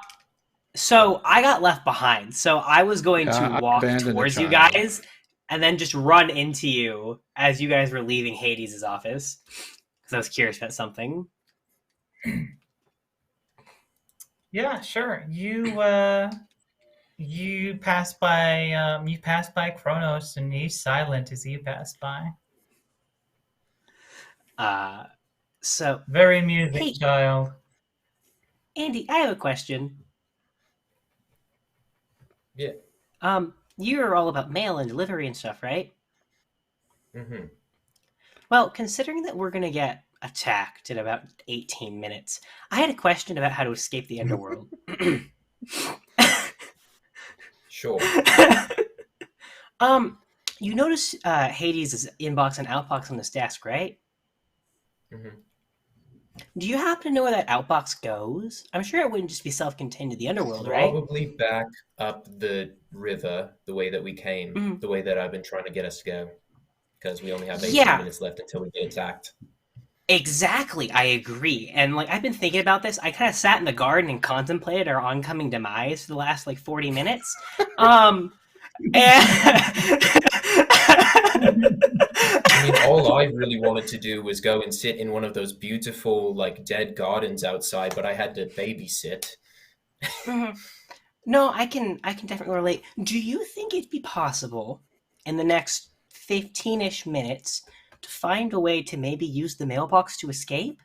So I got left behind. So I was going to I walk abandoned the towards you child. guys and then just run into you as you guys were leaving Hades' office because I was curious about something. Yeah, sure. You pass by Kronos, and he's silent as you pass by. So Very amusing, Hey. child. Andy, I have a question. Yeah. You're all about mail and delivery and stuff, right? Mm-hmm. Well, considering that we're gonna get attacked in about 18 minutes, I had a question about how to escape the underworld. Sure. You notice Hades' inbox and outbox on this desk, right? Mm-hmm. Do you happen to know where that outbox goes? I'm sure it wouldn't just be self-contained to the underworld, right? Probably back up the river the way that we came, Mhm. the way that I've been trying to get us to go, because we only have 18 Yeah. minutes left until we get attacked. Exactly, I agree. And like I've been thinking about this. I kind of sat in the garden and contemplated our oncoming demise for the last like 40 minutes. I mean, all I really wanted to do was go and sit in one of those beautiful, like, dead gardens outside, but I had to babysit. Mhm. No, I can definitely relate. Do you think it'd be possible in the next 15-ish minutes to find a way to maybe use the mailbox to escape?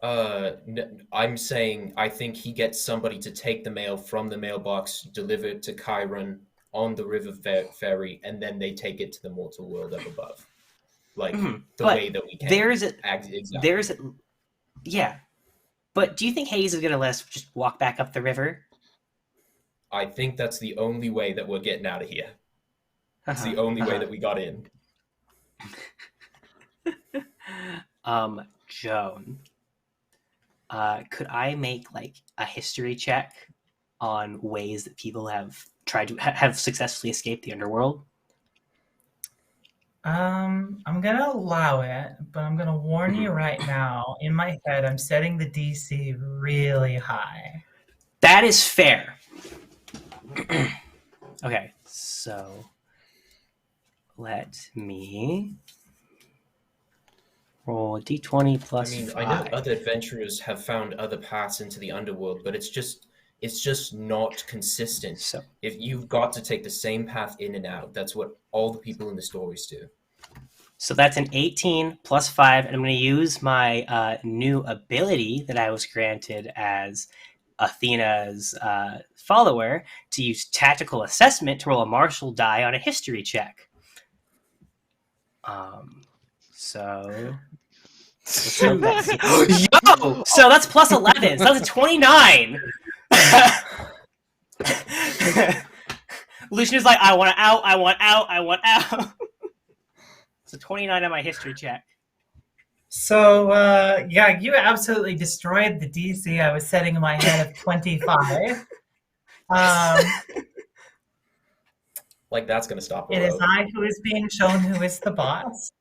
I'm saying I think he gets somebody to take the mail from the mailbox, deliver it to Chiron on the river ferry, and then they take it to the mortal world up above. Like, the But way that we can. Exactly. Yeah. But do you think Hayes is going to let us just walk back up the river? I think that's the only way that we're getting out of here. It's the only way that we got in. Joan, could I make like a history check on ways that people have tried to have successfully escaped the underworld? I'm gonna allow it, but I'm gonna warn you right now. In my head, I'm setting the DC really high. That is fair. Okay, so let me roll a d20 plus I mean, 5. I know other adventurers have found other paths into the underworld, but it's just not consistent. So If you've got to take the same path in and out, that's what all the people in the stories do. So that's an 18 plus 5, and I'm going to use my new ability that I was granted as Athena's follower to use tactical assessment to roll a martial die on a history check. So yo, so that's plus 11, so that's a 29. Lucian is like, I want out, I want out, I want out. It's a 29 on my history check. So, yeah, you absolutely destroyed the DC I was setting in my head of 25. Like, that's going to stop a It is road. I who is being shown who is the boss.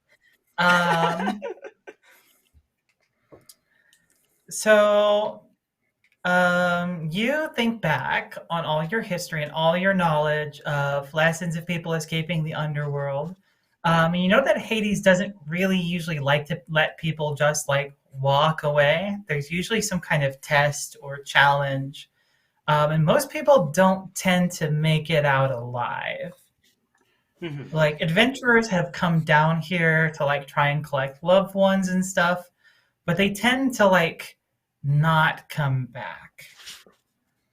So, you think back on all your history and all your knowledge of lessons of people escaping the underworld. And you know that Hades doesn't really usually like to let people just like walk away. There's usually some kind of test or challenge. And most people don't tend to make it out alive. Like, adventurers have come down here to like try and collect loved ones and stuff, but they tend to like not come back.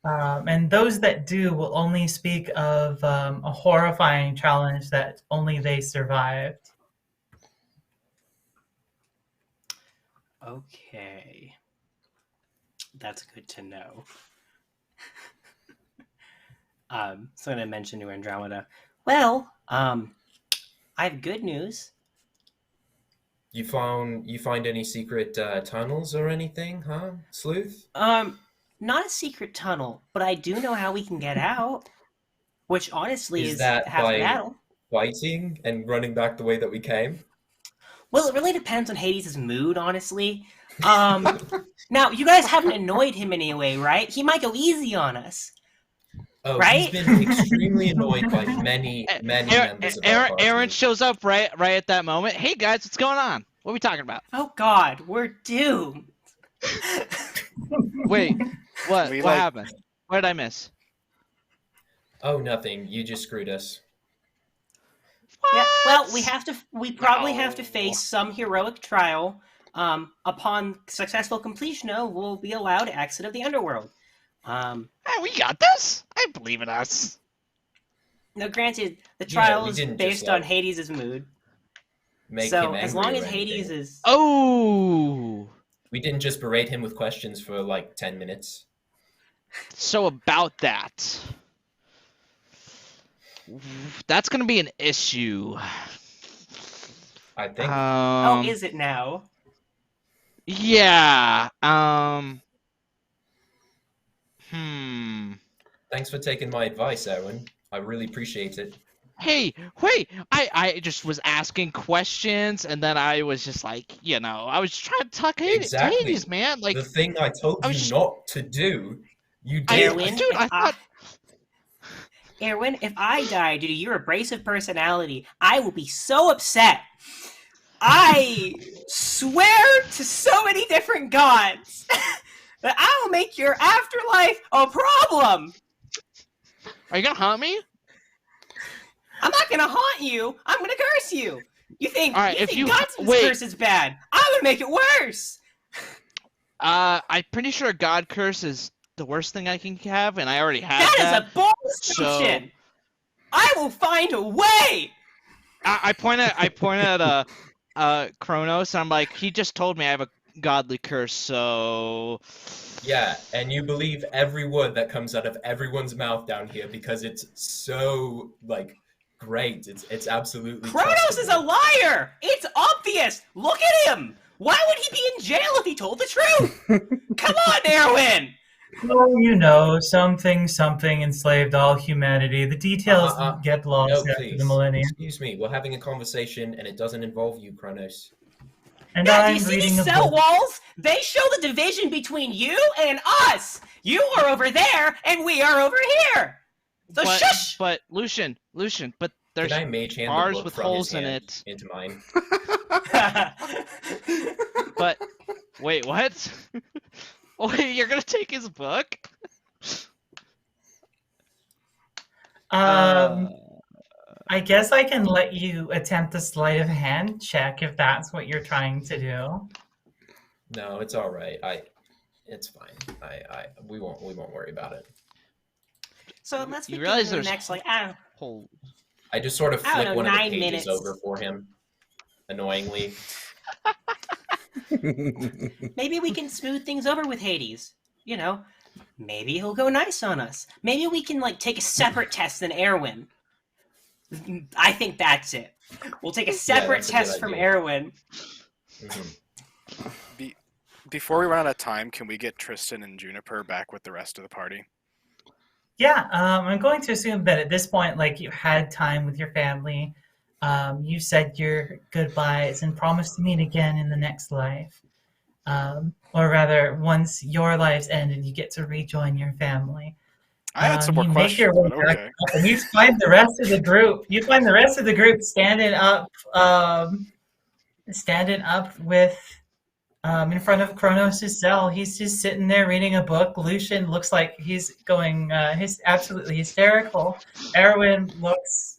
And those that do will only speak of a horrifying challenge that only they survived. Okay. That's good to know. So I'm going to mention to Andromeda, well, I have good news. You find any secret tunnels or anything, huh, Sleuth? not a secret tunnel, but I do know how we can get out. Which honestly Is is that half the by battle. fighting and running back the way that we came? Well, it really depends on Hades' mood, honestly. Now, you guys haven't annoyed him in any way, right? He might go easy on us. Oh, Right? he's been extremely annoyed by many members of our party. Aaron shows up right at that moment. Hey guys, what's going on? What are we talking about? Oh God, we're doomed. Wait, what? We What like- happened? What did I miss? Oh, nothing. You just screwed us. Yeah, well, we probably have to No. face some heroic trial. Upon successful completion, we'll be allowed to exit of the underworld. Hey, we got this. I believe in us. Now, granted, the Yeah, trial we is didn't based just, on like, Hades' mood. Make So him as angry long or as Hades anything. is Oh. We didn't just berate him with questions for like 10 minutes. So about that. That's gonna be an issue. I think. is it now? Yeah. Thanks for taking my advice, Erwin. I really appreciate it. Hey, wait! I just was asking questions, and then I was just like, I was trying to talk Exactly. Hades, man. Like, The thing I told I you was- not to do, you did. Erwin, dude, I thought. Erwin, if I die due to your abrasive personality, I will be so upset. I swear to so many different gods that I will make your afterlife a problem. Are you gonna haunt me? I'm not gonna haunt you. I'm gonna curse you. You think? All right, you if think you- God's wait. curse is bad? I'm gonna make it worse. I'm pretty sure God curse is the worst thing I can have, and I already have That that. is a bold so- assumption. I will find a way. I point at Kronos, and I'm like, he just told me I have a godly curse, so Yeah, and you believe every word that comes out of everyone's mouth down here because it's so like great. It's absolutely. Kronos is a trustable. liar. It's obvious. Look at him. Why would he be in jail if he told the truth? Come on, Erwin. Well, something enslaved all humanity. The details get lost No, after please. the millennium. Excuse me. We're having a conversation, and it doesn't involve you, Kronos. And Yeah, do I'm you see reading these a cell book. walls? They show the division between you and us. You are over there, and we are over here. So shush. But Lucian, but there's Can I mage hand the bars book with from holes his in hand it. into mine? But wait, what? Wait, you're gonna take his book? I guess I can let you attempt a sleight of hand check if that's what you're trying to do. No, it's all right. It's fine. We won't worry about it. So let's You begin realize the there's next whole. I just sort of I don't flip know, one of the 9 pages minutes. over for him, annoyingly. Maybe we can smooth things over with Hades. Maybe he'll go nice on us. Maybe we can take a separate test than Erwin. I think that's it. We'll take a separate that's a good test from idea. Erwin. Mhm. Before we run out of time, can we get Tristan and Juniper back with the rest of the party? Yeah, I'm going to assume that at this point, you had time with your family. You said your goodbyes and promised to meet again in the next life. Or rather, once your lives end and you get to rejoin your family. I had some more you make your questions, way but back okay. up and you find the rest of the group. You find the rest of the group standing up with in front of Kronos' cell. He's just sitting there reading a book. Lucian looks like he's going he's absolutely hysterical. Erwin looks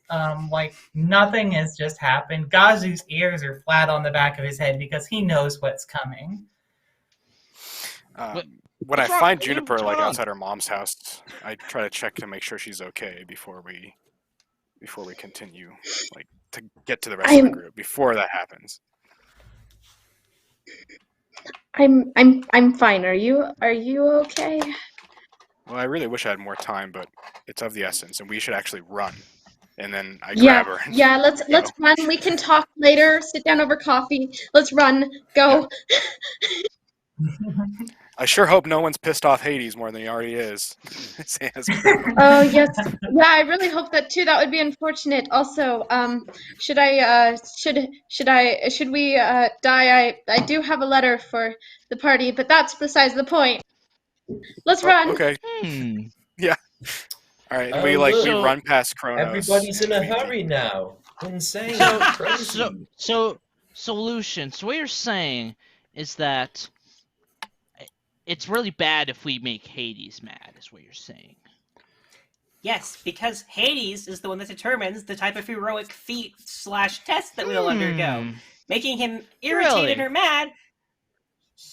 like nothing has just happened. Gazu's ears are flat on the back of his head because he knows what's coming. When I what's wrong? find What's Juniper going on? outside her mom's house, I try to check to make sure she's okay before we continue, to get to the rest of the group before that happens. I'm fine. Are you okay? Well, I really wish I had more time, but it's of the essence, and we should actually run. And then I Yeah, grab her. and yeah. Let's go. run. We can talk later. Sit down over coffee. Let's run. Go. I sure hope no one's pissed off Hades more than he already is. Oh yes, yeah. I really hope that too. That would be unfortunate. Also, should we die? I do have a letter for the party, but that's besides the point. Let's run. Okay. Yeah. All right. We run past Kronos. Everybody's in a and we- hurry now. Insane. Crazy. So solution. So what you're saying is that it's really bad if we make Hades mad, is what you're saying. Yes, because Hades is the one that determines the type of heroic feat / test that we'll undergo. Making him irritated or mad.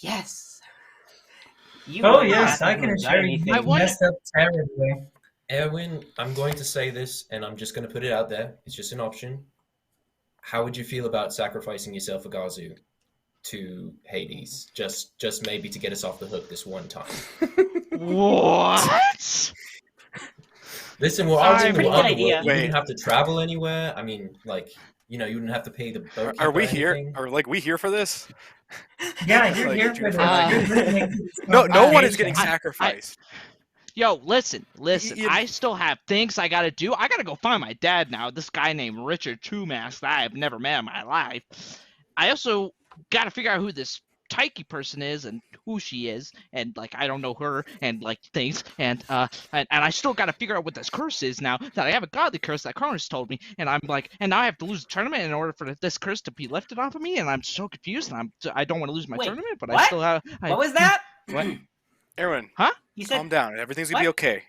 Yes. Yes, I can assure you I you wonder- messed up terribly. Erwin, I'm going to say this, and I'm just going to put it out there. It's just an option. How would you feel about sacrificing yourself for Gazu to Hades? Just maybe to get us off the hook this one time. What? Listen, we're all in the pretty good underworld. idea. You wouldn't have to travel anywhere. I mean, you wouldn't have to pay the boat. Are we here? Are we here for this? Yeah, you're Like, here for Juniper- this. No one is getting sacrificed. Yo, listen. You- I still have things I gotta do. I gotta go find my dad now. This guy named Richard Truemass that I have never met in my life. I also gotta figure out who this Taiki person is and who she is, and I don't know her and things, and I still gotta figure out what this curse is now that I have a godly curse that Cronus told me, and I'm and now I have to lose the tournament in order for this curse to be lifted off of me, and I'm so confused, and I don't want to lose my Wait, tournament, but what? I still have. What was that? What? Erwin, You said calm down. Everything's gonna be What? okay.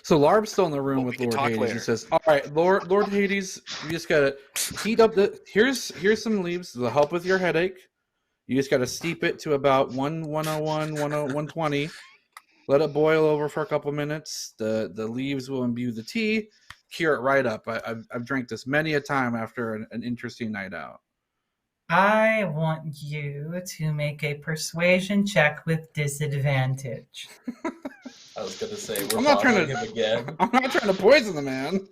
So Larb's still in the room Well, with we can Lord talk Hades. later. He says, "All right, Lord Hades, you just gotta heat up the. Here's some leaves to help with your headache. You just gotta steep it to about 101, 120. Let it boil over for a couple minutes. The leaves will imbue the tea, cure it right up. I've drank this many a time after an interesting night out. I want you to make a persuasion check with disadvantage. I was going to say, we're I'm not trying bothering to- him again. I'm not trying to poison the man.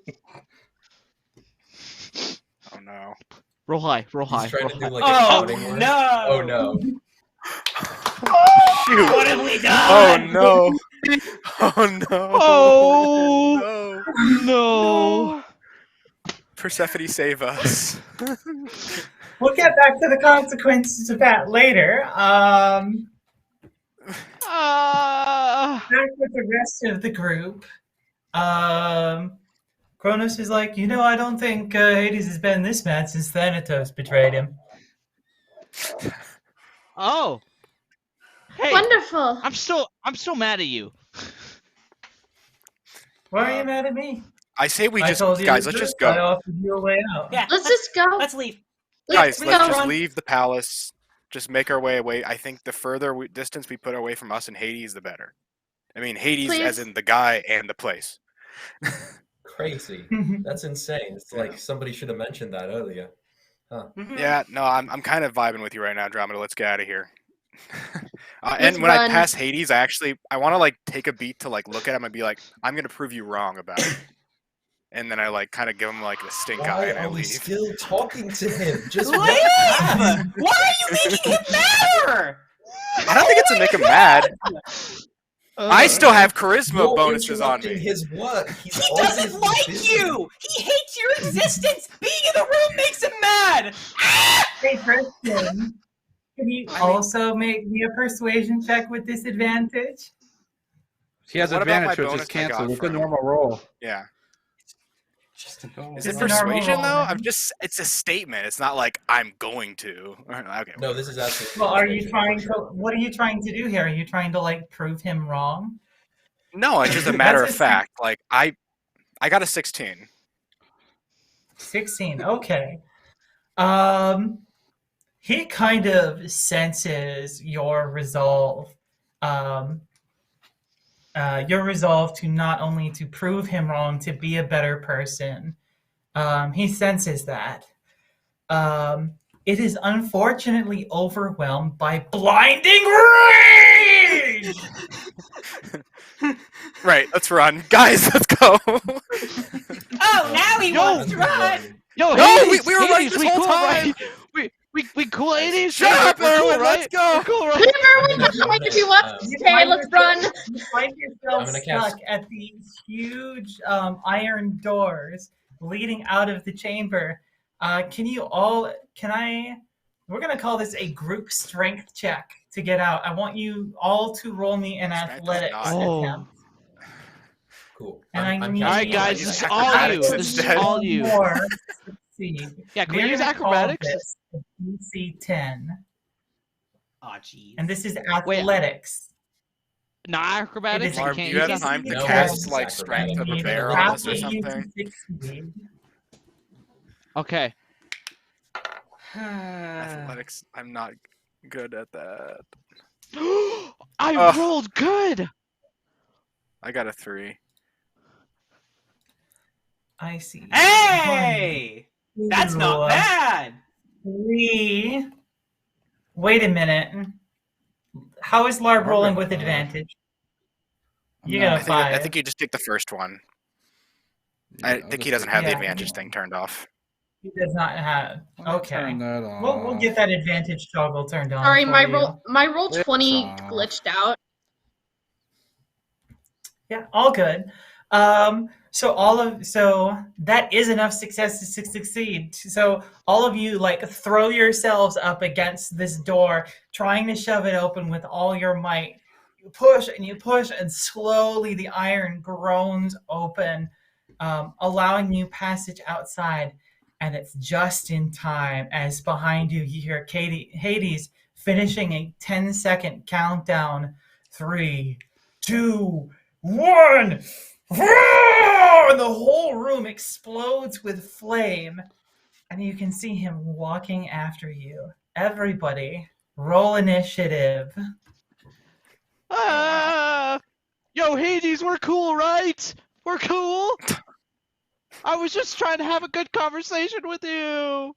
Oh no. Roll high. He's trying to do like a Oh counting word. no! Oh no. Shoot. What have we Oh done? no. Oh no. Oh no. no! Persephone, save us. We'll get back to the consequences of that later. Back with the rest of the group. Kronos is like, I don't think Hades has been this mad since Thanatos betrayed him. Oh. Hey, Wonderful. I'm still mad at you. Why are you mad at me? I say we I just told you guys, to let's do just it. I go. offered you a way out. Yeah, Let's just go. let's leave. Guys, let's just run. leave the palace. Just make our way away. I think the further distance we put away from us and Hades, the better. I mean, Hades as Please. in the guy and the place. Crazy. That's insane. It's like somebody should have mentioned that earlier. Mhm. Yeah, no, I'm kind of vibing with you right now, Andromeda. Let's get out of here. Let's And when I run. pass Hades, I want to take a beat to look at him and be like, I'm gonna prove you wrong about it. And then I kind of give him the stink eye Why and I are we leave. still talking to him? Just Leave! what? Why are you making him matter? I don't think it's to make him mad. I still have charisma You're bonuses on interrupting me. his work. He's He always doesn't like busy. you. He hates your existence. Being in the room makes him mad. Hey, Christian, can you also make me a persuasion check with disadvantage? He has What about my advantage, so it's bonus just I got canceled. It's a from- normal roll. Yeah. Just a normal Is It's it a normal persuasion roll, though? man. It's a statement. It's not like I'm going to. Okay. No, this is absolutely. Well, are you trying to? What are you trying to do here? Are you trying to prove him wrong? No, it's just a matter of That's a- fact. I got a 16. 16. Okay. He kind of senses your resolve. Your resolve to not only to prove him wrong, to be a better person. He senses that. It is unfortunately overwhelmed by blinding rage! Right, let's run. Guys, let's go. Oh, now he wants to run. Yo, No, Hades, we were right Hades, this whole cool, time. right? We cool, Hades? Shut up, We're cool, Erwin, right? let's go. We're cool, right? Everyone, if you want to stay, let's run. You find yourself I'm gonna stuck cast- at these huge iron doors leading out of the chamber. We're gonna call this a group strength check to get out. I want you all to roll me an Strength is athletics not- Oh. attempt. Cool. And I need All right, guys, Use this is acrobatics all you. This is instead. all you. More to succeed. Yeah, can we We're use gonna call acrobatics? this a DC 10, Oh, jeez. and this is athletics. Not acrobatics. It is You Barb, can't do you have use it? time to No, cast it's like acrobatics. strength of a You bear need on to this or After you something? succeed, Okay. Athletics. I'm not good at that. I Ugh. rolled good. I got a 3. I see. Hey! That's not bad! 3. Wait a minute. How is Larb rolling with advantage? You got a 5. I think you just take the first one. I think he doesn't have the advantage thing turned off. He does not have. Okay. Turn that off. We'll get that advantage toggle turned on. Sorry, for my you. roll It's 20 off. glitched out. Yeah, all good. So that is enough success to succeed. So all of you like throw yourselves up against this door, trying to shove it open with all your might. You push, and slowly the iron groans open, allowing you passage outside. And it's just in time as behind you hear Hades finishing a 10-second countdown. 3, 2, 1. And the whole room explodes with flame, and you can see him walking after you. Everybody, roll initiative. Yo, Hades, we're cool, right? We're cool. I was just trying to have a good conversation with you.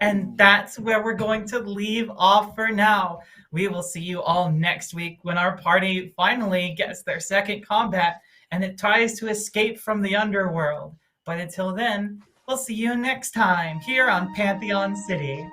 And that's where we're going to leave off for now. We will see you all next week when our party finally gets their second combat and it tries to escape from the underworld. But until then, we'll see you next time here on Pantheon City.